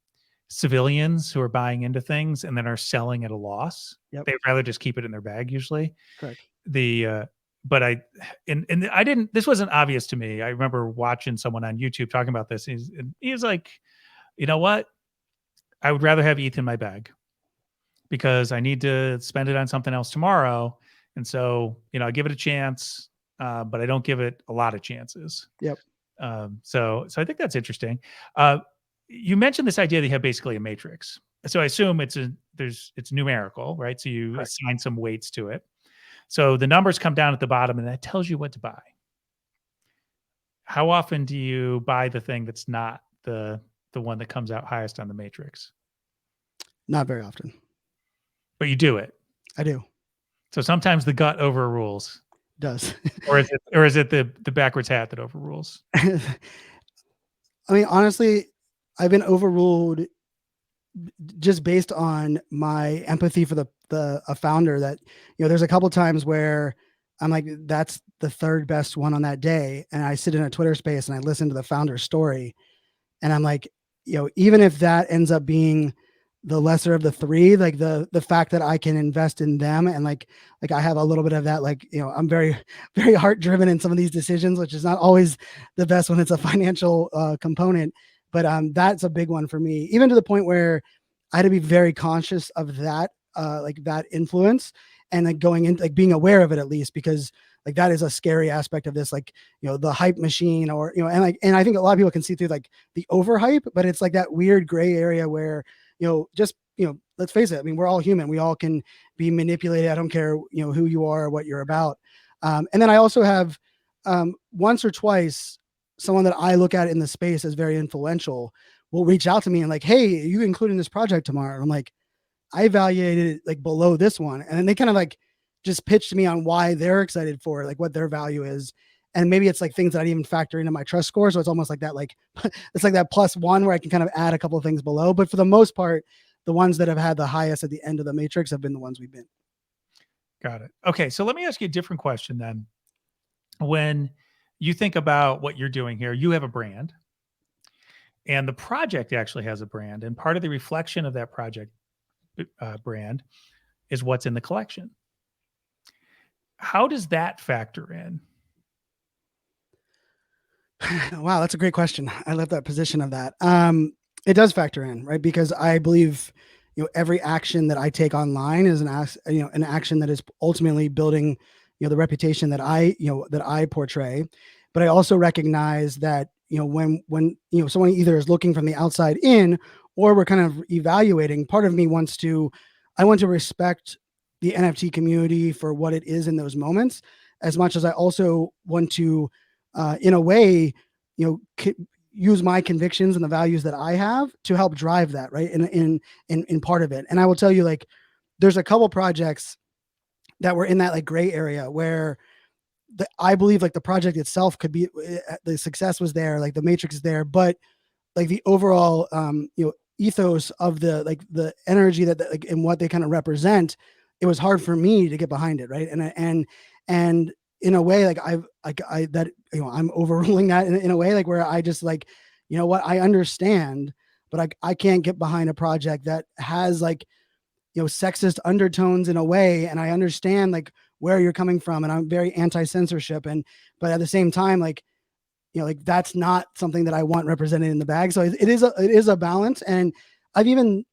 civilians who are buying into things and then are selling at a loss. Yep. They'd rather just keep it in their bag usually. Correct. The but I and I didn't, this wasn't obvious to me. I remember watching someone on YouTube talking about this. He was like, you know what? I would rather have ETH in my bag because I need to spend it on something else tomorrow. And so, I give it a chance, but I don't give it a lot of chances. Yep. So I think that's interesting. You mentioned this idea that you have basically a matrix. So I assume it's numerical, right? So you Correct. assign some weights to it. So the numbers come down at the bottom, and that tells you what to buy. How often do you buy the thing that's not the one that comes out highest on the matrix? Not very often. But you do it. I do. So sometimes the gut overrules. Does. Or is it the backwards hat that overrules? I mean, honestly, I've been overruled just based on my empathy for a founder that, there's a couple times where I'm like, that's the third best one on that day. And I sit in a Twitter space and I listen to the founder's story. And I'm like, even if that ends up being the lesser of the three, like the fact that I can invest in them and like I have a little bit of that, like, I'm very, very heart driven in some of these decisions, which is not always the best when it's a financial component. But that's a big one for me, even to the point where I had to be very conscious of that, like that influence and like going in, like being aware of it at least, because like that is a scary aspect of this, like, the hype machine or, and I think a lot of people can see through like the overhype, but it's like that weird gray area where, just, let's face it. I mean, we're all human. We all can be manipulated. I don't care, who you are or what you're about. And then I also have once or twice someone that I look at in the space as very influential will reach out to me and like, hey, you including this project tomorrow? And I'm like, I evaluated it like below this one. And then they kind of like just pitched me on why they're excited for it, like what their value is. And maybe it's like things that I didn't even factor into my trust score. So it's almost like that, like it's like that +1 where I can kind of add a couple of things below. But for the most part, the ones that have had the highest at the end of the matrix have been the ones we've been. Got it. Okay. So let me ask you a different question then. When you think about what you're doing here, you have a brand and the project actually has a brand. And part of the reflection of that project brand is what's in the collection. How does that factor in? Wow, that's a great question. I love that position of that. It does factor in, right? Because I believe, every action that I take online is an action that is ultimately building, the reputation that I portray. But I also recognize that, when someone either is looking from the outside in or we're kind of evaluating, part of me I want to respect the NFT community for what it is in those moments, as much as I also want to, in a way, use my convictions and the values that I have to help drive that, right? In part of it. And I will tell you, like, there's a couple projects that were in that like gray area where I believe like the project itself could be, the success was there, like the matrix is there, but like the overall, ethos of the energy that like and what they kind of represent, it was hard for me to get behind it, right? And in a way, like I'm overruling that in a way, like where I just like, what, I understand, but I can't get behind a project that has like, sexist undertones in a way. And I understand like where you're coming from. And I'm very anti-censorship. But at the same time, like, like that's not something that I want represented in the bag. So it is a balance. And I've even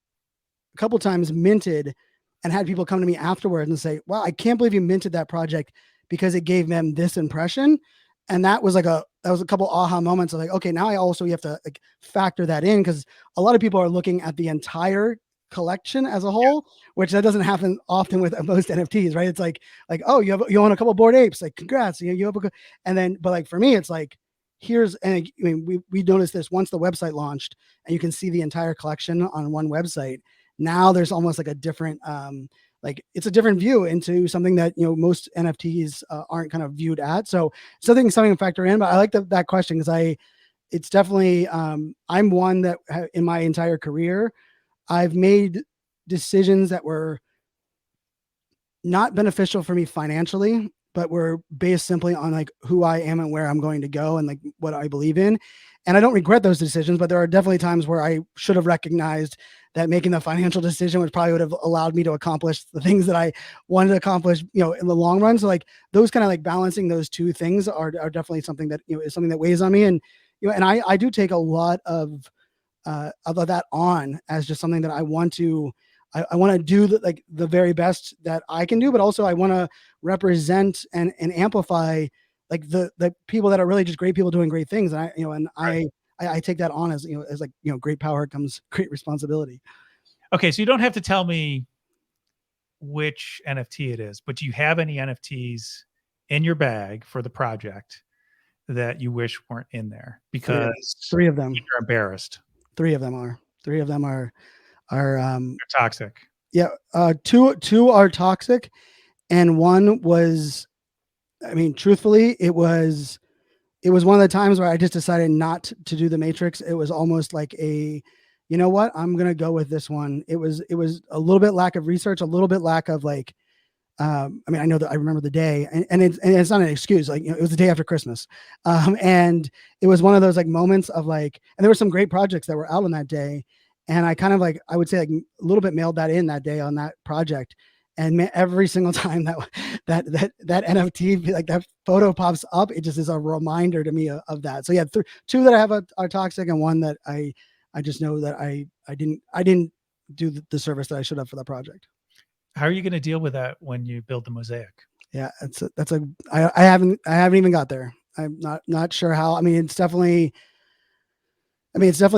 a couple times minted and had people come to me afterwards and say, wow, I can't believe you minted that project because it gave them this impression. And that was a couple aha moments of like, okay, now you have to like factor that in, because a lot of people are looking at the entire collection as a whole, which that doesn't happen often with most NFTs, right? It's like, oh, you own a couple Bored Apes, like congrats, you have and then, but like for me, it's like, and I mean, we noticed this once the website launched and you can see the entire collection on one website. Now there's almost like a different, like it's a different view into something that, most NFTs aren't kind of viewed at. So something to factor in, but I like that question because it's definitely, I'm one that in my entire career, I've made decisions that were not beneficial for me financially, but were based simply on like who I am and where I'm going to go and like what I believe in. And I don't regret those decisions, but there are definitely times where I should have recognized that making the financial decision would probably would have allowed me to accomplish the things that I wanted to accomplish, in the long run. So like those kind of like balancing those two things are definitely something that, is something that weighs on me. And, and I do take a lot of that on as just something that I want to, I want to do the very best that I can do, but also I want to represent and amplify like the people that are really just great people doing great things. And Right. I take that on as, as like, great power comes great responsibility. Okay, so you don't have to tell me which NFT it is, but do you have any NFTs in your bag for the project that you wish weren't in there because Three of them, you're embarrassed? three of them are, They're toxic. yeah. Two are toxic. And one was, I mean, truthfully, it was one of the times where I just decided not to do the Matrix. It was almost like you know what, I'm gonna go with this one. It was a little bit lack of research, a little bit lack of like, I mean, I know that I remember the day, and it's not an excuse. Like, it was the day after Christmas, and it was one of those like moments of like, and there were some great projects that were out on that day, and I kind of like, I would say like a little bit mailed that in that day on that project, and every single time that NFT, like that photo pops up, it just is a reminder to me of that. So yeah, two that I have are toxic, and one that I just know that I didn't do the service that I should have for that project. How are you going to deal with that when you build the mosaic? Yeah, I haven't even got there. I'm not sure how. I mean, it's definitely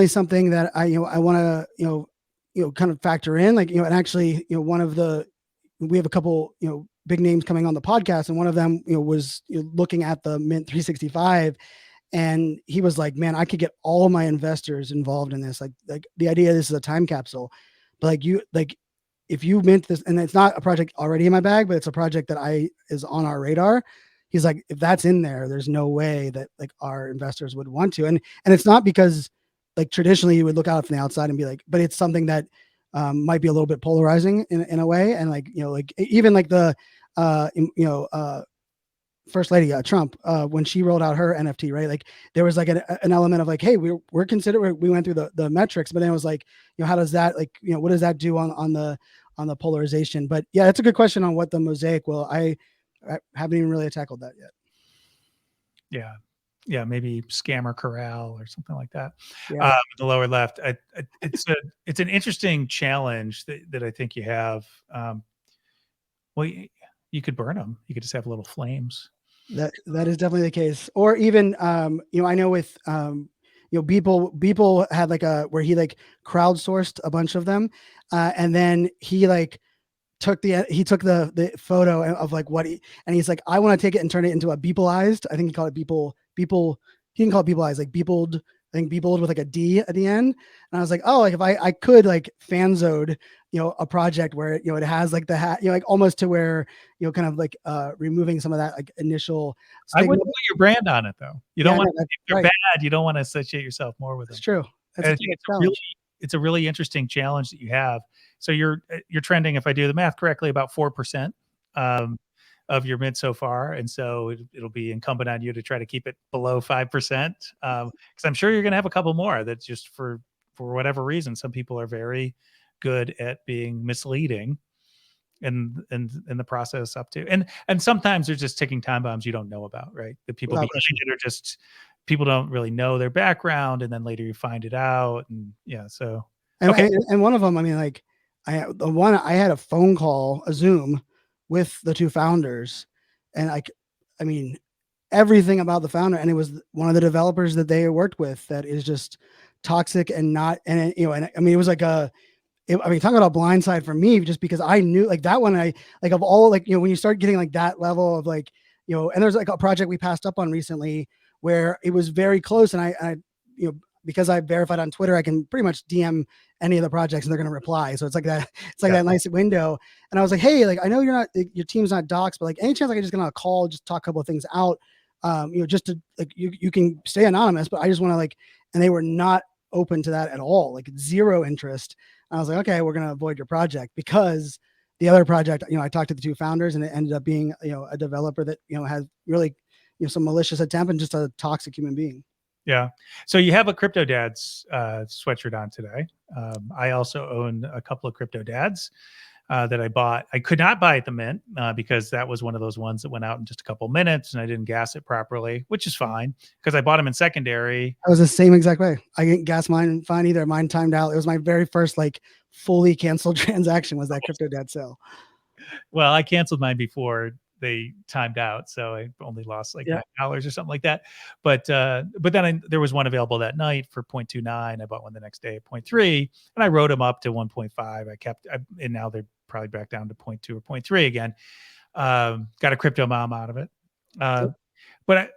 something that I want to, kind of factor in, like, and actually, one of the, we have a couple, big names coming on the podcast, and one of them, was looking at the Mint 365, and he was like, man, I could get all my investors involved in this. Like the idea, this is a time capsule, but like if you mint this, and it's not a project already in my bag, but it's a project that is on our radar. He's like, if that's in there, there's no way that like our investors would want to. And it's not because like traditionally you would look out from the outside and be like, but it's something that might be a little bit polarizing in a way. And like, like even like the, uh, you know, uh, First Lady Trump, when she rolled out her NFT, right? Like there was like an element of like, hey, we're considering, we went through the metrics, but then it was like, how does that, like, what does that do on the polarization? But yeah, that's a good question on what the mosaic will. I haven't even really tackled that yet. Yeah. Yeah, maybe Scammer Corral or something like that. Yeah. The lower left. It's an interesting challenge that I think you have. Well, you could burn them. You could just have little flames. That is definitely the case. Or even, I know with, Beeple had like where he like crowdsourced a bunch of them, and then he like took the photo of like and he's like, I want to take it and turn it into a beepleized. I think he called it Beeple. He didn't call it beepleized, like beepled. I think beepled with like a D at the end. And I was like, oh, like if I could like fanzoed, a project where, it has like the hat, like almost to where, kind of like removing some of that like initial I stigma. wouldn't put your brand on it though. You don't want, if they're right. bad, you don't want to associate yourself more with them. That's true. That's I think it's a really interesting challenge that you have. So you're trending, if I do the math correctly, about 4% of your mint so far, and so it'll be incumbent on you to try to keep it below 5%. Because I'm sure you're going to have a couple more that just for whatever reason, some people are very good at being misleading in the process up to, and sometimes they're just ticking time bombs you don't know about, right? The people behind it are just people don't really know their background, and then later you find it out, and yeah. So okay. And one of them, I mean, like I had a phone call, a Zoom with the two founders, and like, I mean, everything about the founder, and it was one of the developers that they worked with that is just toxic and not, and and I mean, it was like I mean, talking about blindside for me, just because I knew like that one, I like of all, like, when you start getting like that level of like, and there's like a project we passed up on recently where it was very close, and I because I verified on Twitter, I can pretty much DM any of the projects and they're going to reply. So it's like that, that nice window. And I was like, hey, like, I know your team's not docs, but like any chance I could just gonna call, just talk a couple of things out, just to like, you can stay anonymous, but I just want to like, and they were not open to that at all, like zero interest. I was like, okay, we're going to avoid your project, because the other project, I talked to the two founders, and it ended up being, a developer that, had really, some malicious attempt and just a toxic human being. Yeah. So you have a Cryptodads sweatshirt on today. I also own a couple of Cryptodads that I bought. I could not buy at the Mint because that was one of those ones that went out in just a couple minutes, and I didn't gas it properly, which is fine because I bought them in secondary. I was the same exact way. I didn't gas mine fine either. Mine timed out. It was my very first like fully canceled transaction was that Cryptodad sale. Well, I canceled mine before they timed out, so I only lost like Yeah. $9 or something like that. But then there was one available that night for 0.29. I bought one the next day at 0.3, and I wrote them up to 1.5. And now they're probably back down to 0.2 or 0.3 again. Got a crypto mom out of it. But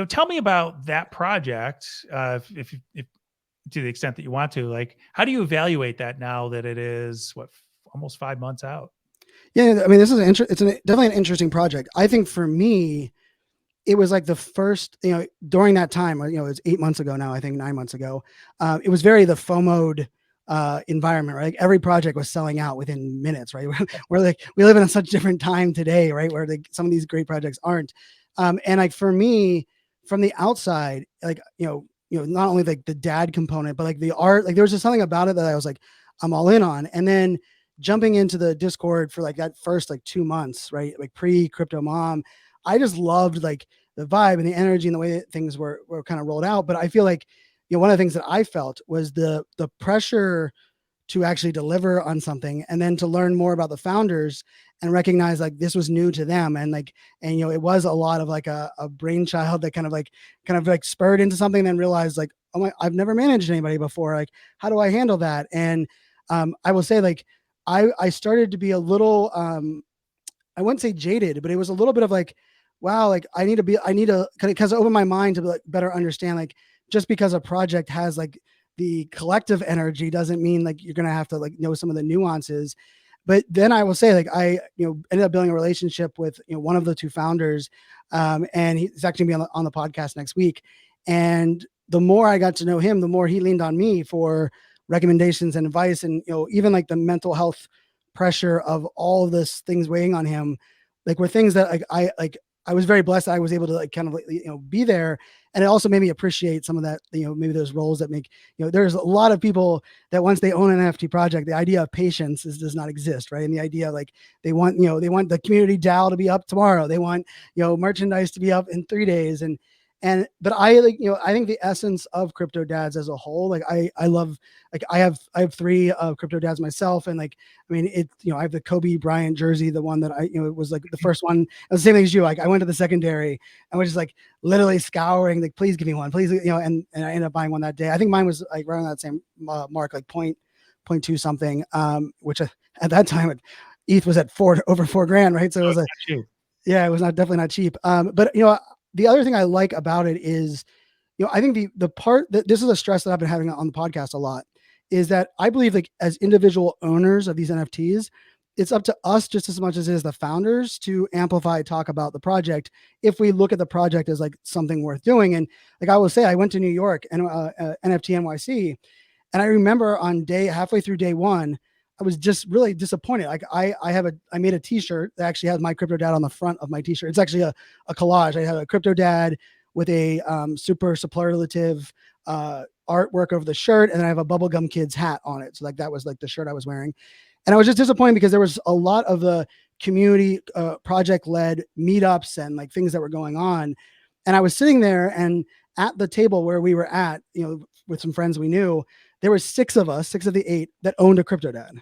tell me about that project. If to the extent that you want to, like, how do you evaluate that now that it is almost 5 months out? Yeah, I mean, this is definitely an interesting project. I think for me, it was like the first, during that time, it was 8 months ago now, I think 9 months ago. It was very the FOMO'd environment, right? Like every project was selling out within minutes, right? We're like, we live in a such different time today, right? Where like some of these great projects aren't. And like for me, from the outside, like, not only like the dad component, but like the art, like there was just something about it that I was like, I'm all in on. And then jumping into the Discord for like that first like 2 months, right? Like pre crypto mom, I just loved like the vibe and the energy and the way that things were kind of rolled out. But I feel like, one of the things that I felt was the pressure to actually deliver on something and then to learn more about the founders and recognize like this was new to them. And it was a lot of like a brainchild that kind of like spurred into something and then realized like, oh my, I've never managed anybody before. Like, how do I handle that? And I will say like, I started to be a little, I wouldn't say jaded, but it was a little bit of like, wow, like I need to because open my mind to like better understand, like just because a project has like the collective energy doesn't mean like you're going to have to like know some of the nuances. But then I will say like I, ended up building a relationship with, one of the two founders. And he's actually going to be on the podcast next week. And the more I got to know him, the more he leaned on me for recommendations and advice. And, even like the mental health pressure of all of this things weighing on him, like were things that I was very blessed that I was able to like kind of be there. And it also made me appreciate some of that, maybe those roles that make, there's a lot of people that once they own an NFT project, the idea of patience does not exist. Right. And the idea like they want the community DAO to be up tomorrow. They want, merchandise to be up in 3 days. But I like, I think the essence of Cryptodads as a whole, like I love, like I have 3 Cryptodads myself. And like, I mean, I have the Kobe Bryant jersey, the one that it was like the first one. It was the same thing as you. Like I went to the secondary and was just like literally scouring, like, please give me one, please. And I ended up buying one that day. I think mine was like right on that same mark, like 0.2 something, which at that time, ETH was at over $4,000. Right. So it was it was definitely not cheap. But the other thing I like about it is, I think the part that this is a stress that I've been having on the podcast a lot is that I believe like as individual owners of these NFTs, it's up to us just as much as it is the founders to amplify, talk about the project. If we look at the project as like something worth doing. And like I will say, I went to New York and NFT NYC. And I remember halfway through day one, I was just really disappointed. Like I made a t-shirt that actually has my crypto dad on the front of my t-shirt. It's actually a collage. I have a crypto dad with a super superlative artwork over the shirt. And then I have a bubblegum kids hat on it. So like that was like the shirt I was wearing. And I was just disappointed because there was a lot of the community project led meetups and like things that were going on. And I was sitting there and at the table where we were at, with some friends we knew, there were 6 of us, 6 of the 8 that owned a crypto dad.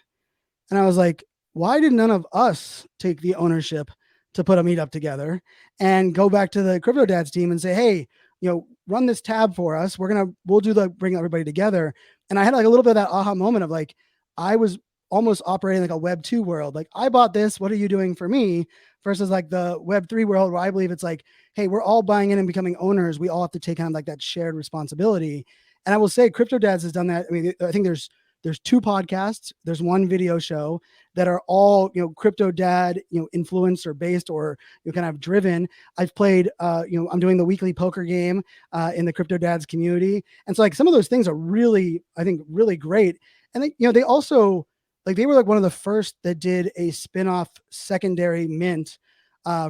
And I was like, why did none of us take the ownership to put a meetup together and go back to the Crypto Dads team and say, hey, run this tab for us. We'll do bring everybody together. And I had like a little bit of that aha moment of like, I was almost operating like a Web 2 world. Like I bought this, what are you doing for me? Versus like the Web 3 world where I believe it's like, hey, we're all buying in and becoming owners. We all have to take on like that shared responsibility. And I will say Crypto Dads has done that. I mean, I think there's 2 podcasts, there's 1 video show that are all, crypto dad, influencer based or kind of driven. I've played, I'm doing the weekly poker game in the Crypto Dads community. And so like some of those things are really, I think really great. And they also like, they were like one of the first that did a spinoff secondary mint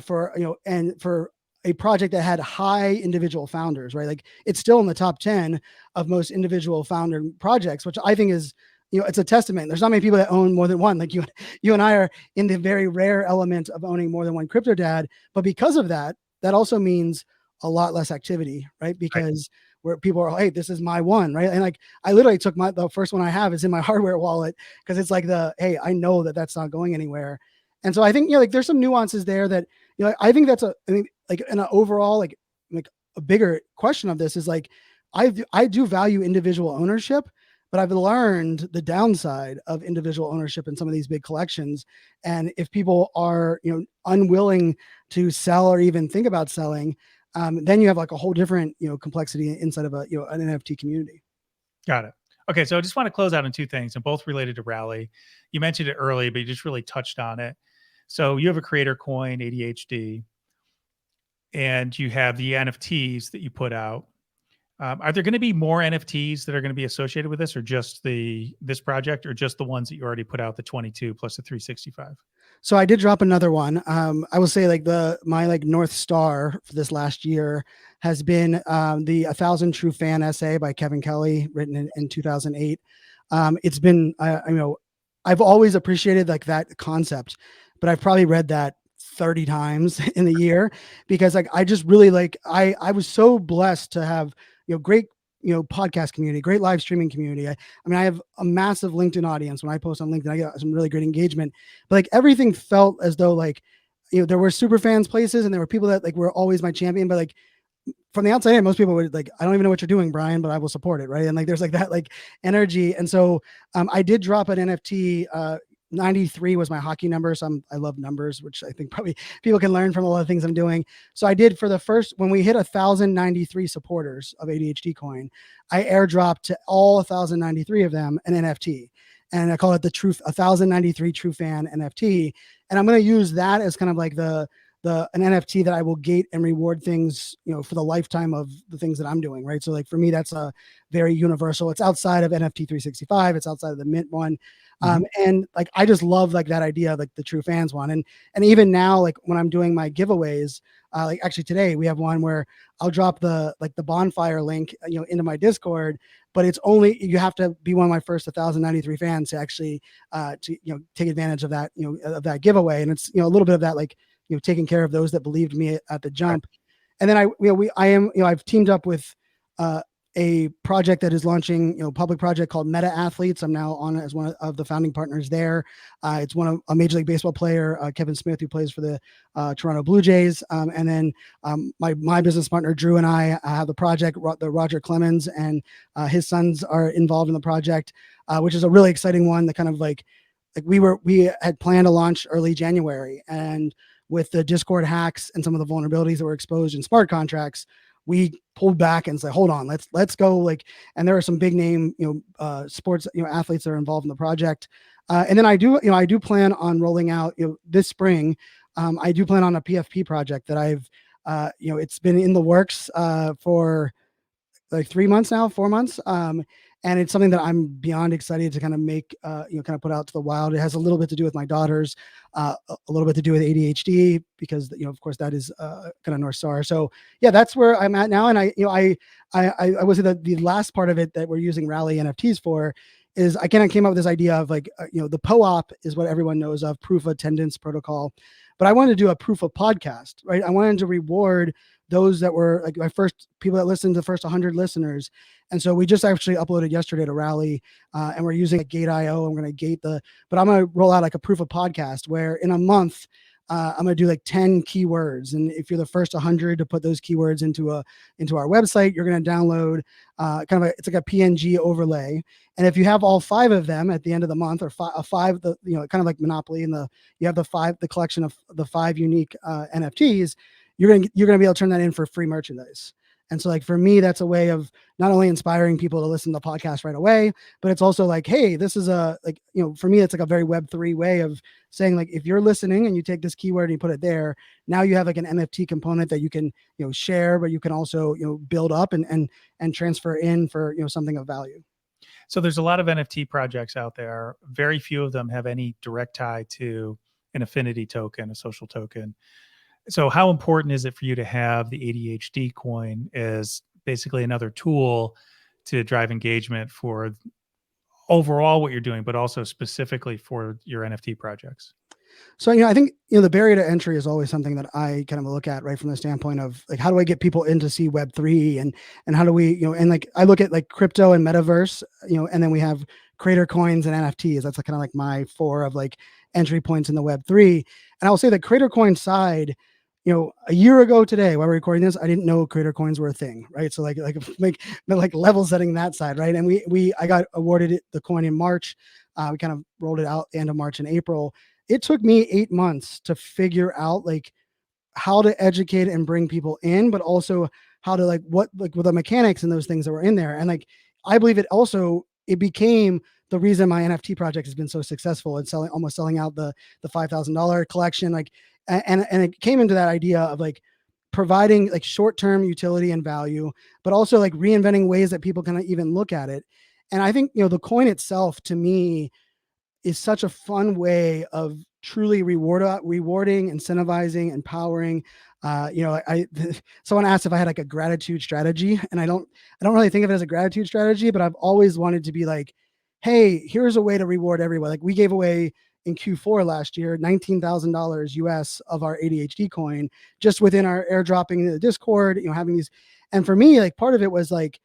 for, and for a project that had high individual founders, right? Like it's still in the top 10 of most individual founder projects, which I think is, it's a testament. There's not many people that own more than one. Like you and I are in the very rare element of owning more than one crypto dad. But because of that, that also means a lot less activity, right? Because where people are, hey, this is my one, right? And like I literally took the first one I have is in my hardware wallet because it's like hey, I know that that's not going anywhere. And so I think, like there's some nuances there that, I think that's I think like in an overall, like a bigger question of this is like, I do value individual ownership, but I've learned the downside of individual ownership in some of these big collections. And if people are, unwilling to sell or even think about selling, then you have like a whole different, complexity inside of an NFT community. Got it. Okay, so I just want to close out on two things, and both related to Rally. You mentioned it early, but you just really touched on it. So you have a creator coin, ADHD, and you have the NFTs that you put out. Are there going to be more NFTs that are going to be associated with this, or just this project, or just the ones that you already put out, the 22 plus the 365? So I did drop another one. I will say like my like North Star for this last year has been the 1,000 True Fan essay by Kevin Kelly, written in 2008. It's been, I've always appreciated like that concept, but I've probably read that 30 times in the year because like I just really like I was so blessed to have great podcast community, great live streaming community. I mean I have a massive LinkedIn audience. When I post on LinkedIn I get some really great engagement, but like everything felt as though like there were super fans places and there were people that like were always my champion, but like from the outside, most people would like, I don't even know what you're doing, Brian, but I will support it. Right. And like, there's like that like energy. And so I did drop an NFT, 93 was my hockey number. So I love numbers, which I think probably people can learn from a lot of things I'm doing. So I did for the first, when we hit 1,093 supporters of ADHD coin, I airdropped to all 1,093 of them an NFT. And I call it the 1,093 True Fan NFT. And I'm going to use that as kind of like an NFT that I will gate and reward things, for the lifetime of the things that I'm doing. Right. So like for me, that's a very universal. It's outside of NFT 365. It's outside of the mint one. And like, I just love like that idea of like the True Fans one. And even now, like when I'm doing my giveaways, like actually today we have one where I'll drop the bonfire link, into my Discord, but it's only, you have to be one of my first 1,093 fans to actually, take advantage of that, of that giveaway. And it's, a little bit of that, like, taking care of those that believed me at the jump. And then I've teamed up with a project that is launching, public project called Meta Athletes. I'm now on as one of the founding partners there. It's a Major League Baseball player, Kevin Smith, who plays for the Toronto Blue Jays. And then my business partner, Drew, and I have the project, the Roger Clemens, and his sons are involved in the project, which is a really exciting one that kind of like we had planned to launch early January, and with the Discord hacks and some of the vulnerabilities that were exposed in smart contracts, we pulled back and said, hold on, let's go. Like, and there are some big name, sports, athletes that are involved in the project. And then I do plan on rolling out, this spring. I do plan on a PFP project that I've, it's been in the works for like 3 months now, 4 months. And it's something that I'm beyond excited to kind of make, kind of put out to the wild. It has a little bit to do with my daughters, a little bit to do with ADHD, because, of course that is kind of North Star. So yeah, that's where I'm at now. And I was the last part of it that we're using Rally NFTs for is I kind of came up with this idea of like, the POAP is what everyone knows of, proof of attendance protocol, but I wanted to do a proof of podcast, right? I wanted to reward those that were like my first people that listened to the first 100 listeners. And so we just actually uploaded yesterday to Rally, and we're using a Gate.io. I'm going to gate but I'm going to roll out like a proof of podcast where in a month, I'm going to do like 10 keywords. And if you're the first 100 to put those keywords into our website, you're going to download it's like a PNG overlay. And if you have all 5 of them at the end of the month, or five, kind of like Monopoly, and you have the collection of the 5 unique NFTs, you're going to be able to turn that in for free merchandise. And so like for me, that's a way of not only inspiring people to listen to the podcast right away, but it's also like, hey, this is for me, it's like a very Web3 way of saying, like, if you're listening and you take this keyword and you put it there, now you have like an NFT component that you can, share, but you can also, build up and transfer in for, something of value. So there's a lot of NFT projects out there. Very few of them have any direct tie to an affinity token, a social token. So how important is it for you to have the ADHD coin as basically another tool to drive engagement for overall what you're doing, but also specifically for your NFT projects? So, I think, the barrier to entry is always something that I kind of look at right from the standpoint of like, how do I get people in to see Web3, and how do we, and like, I look at like crypto and metaverse, and then we have creator coins and NFTs. That's like kind of like my four of like entry points in the Web3. And I will say that creator coin side, a year ago today, while we're recording this, I didn't know creator coins were a thing, right? So like level setting that side, right? And I got awarded the coin in March. We kind of rolled it out the end of March and April. It took me 8 months to figure out like how to educate and bring people in, but also how to like what like with the mechanics and those things that were in there. And like I believe it became the reason my NFT project has been so successful and almost selling out the $5,000 collection. Like and it came into that idea of like providing like short-term utility and value, but also like reinventing ways that people can even look at it. And I think, the coin itself to me is such a fun way of truly rewarding, incentivizing, empowering. Someone asked if I had like a gratitude strategy, and I don't really think of it as a gratitude strategy, but I've always wanted to be like, hey, here's a way to reward everyone. Like we gave away in Q4 last year $19,000 US of our ADHD coin just within our airdropping the Discord, having these. And for me, like part of it was like,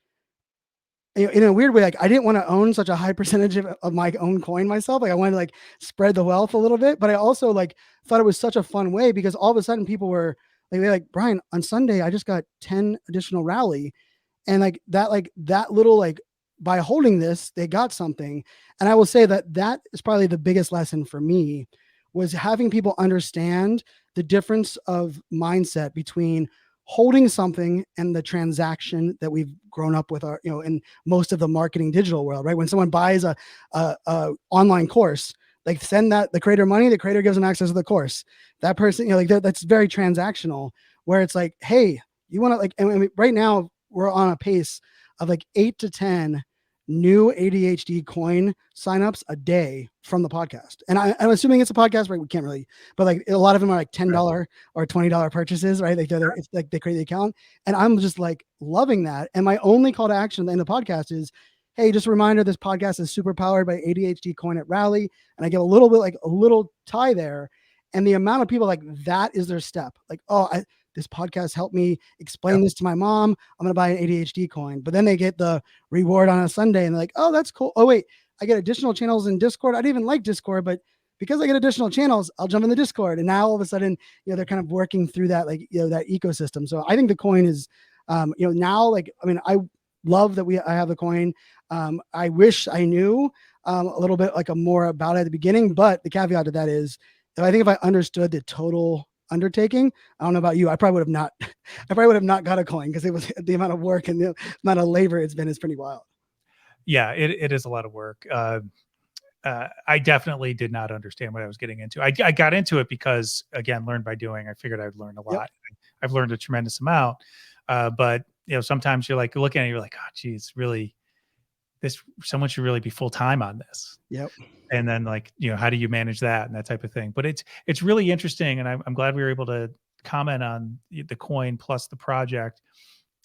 in a weird way, like I didn't want to own such a high percentage of my own coin myself. Like I wanted to like spread the wealth a little bit, but I also like thought it was such a fun way because all of a sudden people were they're like, Brian, on Sunday, I just got 10 additional rally. And like that little, like by holding this, they got something. And I will say that is probably the biggest lesson for me was having people understand the difference of mindset between holding something and the transaction that we've grown up with in most of the marketing digital world, right? When someone buys a online course, like send the creator money, the creator gives them access to the course. That person, that's very transactional where it's like, hey, you want to like, and right now we're on a pace of like 8 to 10 new ADHD coin signups a day from the podcast. And I'm assuming it's a podcast, right? We can't really, but like a lot of them are like $10 or $20 purchases, right? It's like they create the account. And I'm just like loving that. And my only call to action in the podcast is, hey, just a reminder, this podcast is super powered by ADHD coin at Rally. And I get a little bit like a little tie there. And the amount of people like that is their step. Like, this podcast helped me explain this to my mom. I'm going to buy an ADHD coin. But then they get the reward on a Sunday and they're like, oh, that's cool. Oh, wait, I get additional channels in Discord. I didn't even like Discord, but because I get additional channels, I'll jump in the Discord. And now all of a sudden, they're kind of working through that, like, that ecosystem. So I think the coin is, now, like, I mean, I love that I have the coin. I wish I knew a little bit like more about it at the beginning, but the caveat to that is, if I understood the total undertaking, I don't know about you, I probably would have not got a coin because it was the amount of work and the amount of labor it's been is pretty wild. Yeah, it is a lot of work. I definitely did not understand what I was getting into. I got into it because, again, learn by doing. I figured I'd learn a lot. Yep. I've learned a tremendous amount. But sometimes you're like looking at it, you're like, oh, geez, really, someone should really be full time on this. Yep. And then like, how do you manage that and that type of thing? But it's really interesting. And I'm glad we were able to comment on the coin plus the project.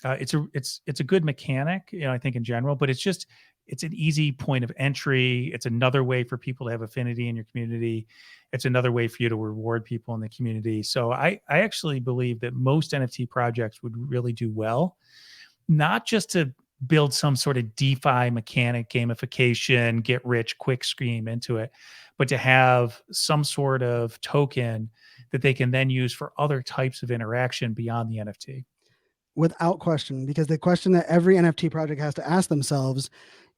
It's a good mechanic, I think in general, but it's an easy point of entry. It's another way for people to have affinity in your community. It's another way for you to reward people in the community. So I actually believe that most NFT projects would really do well, not just to build some sort of DeFi mechanic, gamification, get rich quick scheme into it, but to have some sort of token that they can then use for other types of interaction beyond the NFT. Without question, because the question that every NFT project has to ask themselves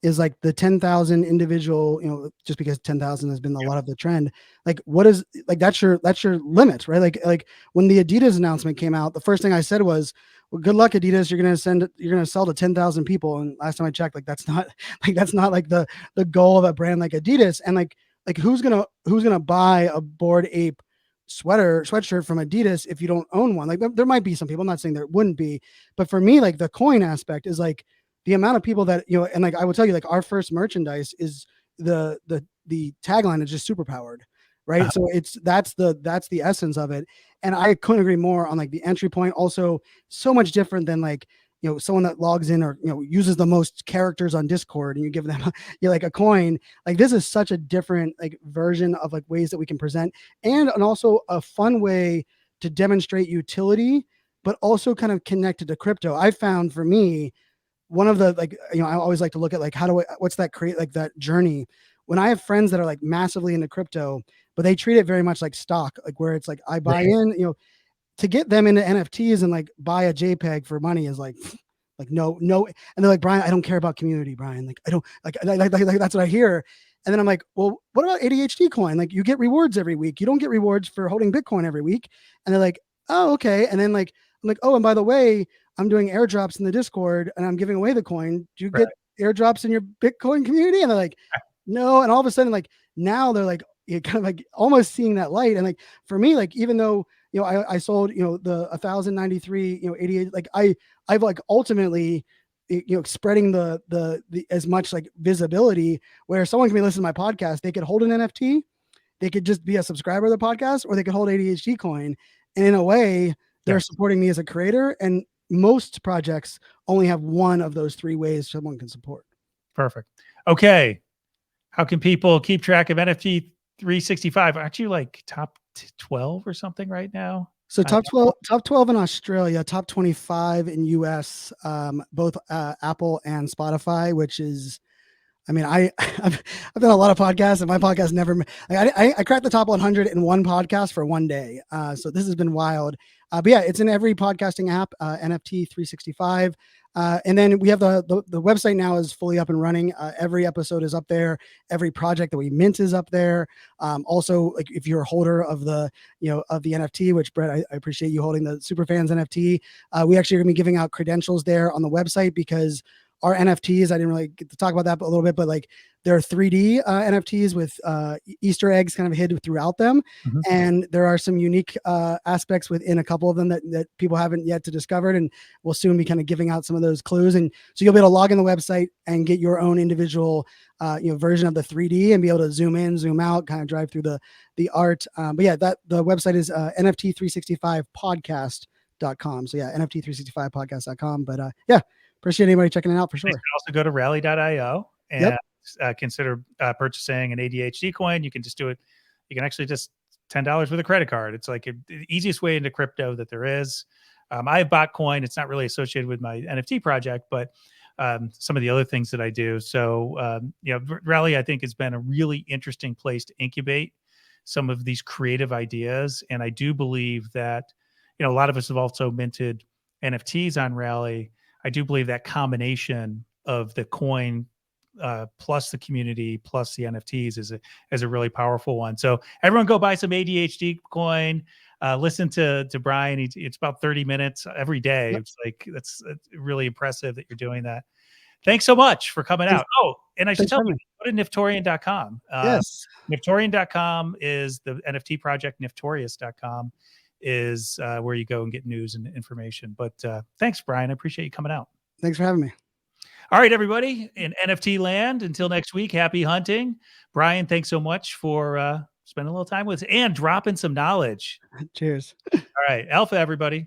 is like the 10,000 individual, just because 10,000 has been a lot of the trend. Like, what is like, that's your limit, right? Like when the Adidas announcement came out, the first thing I said was, well, good luck, Adidas. You're going to sell to 10,000 people. And last time I checked, like, that's not like the goal of a brand like Adidas. And like who's going to buy a Bored Ape sweatshirt from Adidas if you don't own one? Like there might be some people, I'm not saying there wouldn't be, but for me, like the coin aspect is like the amount of people that, and like I will tell you, like our first merchandise is the tagline is just super powered, right? So that's the essence of it. And I couldn't agree more on like the entry point. Also, so much different than like, someone that logs in or, uses the most characters on Discord and you give them like a coin. Like this is such a different like version of like ways that we can present, and also a fun way to demonstrate utility, but also kind of connected to crypto. I found for me, one of the like, I always like to look at like, what's that create like that journey. When I have friends that are like massively into crypto, but they treat it very much like stock, like where it's like I buy in, to get them into NFTs and like buy a JPEG for money is like no. And they're like, Brian, I don't care about community, Brian. Like I don't like that's what I hear. And then I'm like, well, what about ADHD coin? Like you get rewards every week. You don't get rewards for holding Bitcoin every week. And they're like, oh, okay. And then like, I'm like, oh, and by the way, I'm doing airdrops in the Discord and I'm giving away the coin. Do you get airdrops in your Bitcoin community? And they're like, no. And all of a sudden, like now they're like, kind of like almost seeing that light. And like, for me, like, even though, I sold, the 1,093, 88, like I've like ultimately, spreading the as much like visibility where someone can be listening to my podcast, they could hold an NFT, they could just be a subscriber of the podcast, or they could hold ADHD coin. And in a way, they're supporting me as a creator. And most projects only have one of those three ways someone can support. Perfect. Okay. How can people keep track of NFT 365? Aren't you like top 12 or something right now? So top 12 in Australia, top 25 in US, both Apple and Spotify, which is, I mean, I've done a lot of podcasts, and my podcast never, like, I cracked the top 100 in one podcast for one day. So this has been wild. But yeah, it's in every podcasting app, NFT 365. And then we have the website now is fully up and running. Every episode is up there. Every project that we mint is up there. Also, like if you're a holder of the, of the NFT, which Brett, I appreciate you holding the Superfans NFT. We actually are going to be giving out credentials there on the website, because our NFTs, I didn't really get to talk about that a little bit, but like there are 3D NFTs with Easter eggs kind of hid throughout them. Mm-hmm. And there are some unique aspects within a couple of them that people haven't yet to discovered. And we'll soon be kind of giving out some of those clues. And so you'll be able to log in the website and get your own individual version of the 3D and be able to zoom in, zoom out, kind of drive through the art. But yeah, the website is NFT365podcast.com. So yeah, NFT365podcast.com. But yeah, appreciate anybody checking it out for sure. You can also go to rally.io and consider purchasing an ADHD coin. You can just do it. You can actually just $10 with a credit card. It's like the easiest way into crypto that there is. I have bought coin. It's not really associated with my NFT project, but some of the other things that I do. So, Rally, I think, has been a really interesting place to incubate some of these creative ideas. And I do believe that, a lot of us have also minted NFTs on Rally. I do believe that combination of the coin plus the community plus the NFTs is a really powerful one. So everyone go buy some ADHD coin. Listen to Brian. It's about 30 minutes every day. Yep. It's like, that's really impressive that you're doing that. Thanks so much for coming out. Oh, and I should tell you, go to Niftorian.com. Yes. Niftorian.com is the NFT project. Niftorious.com is where you go and get news and information. But thanks, Brian. I appreciate you coming out. Thanks for having me. All right, everybody in NFT land, until next week, happy hunting. Brian, thanks so much for spending a little time with us and dropping some knowledge. Cheers. All right, Alpha, everybody.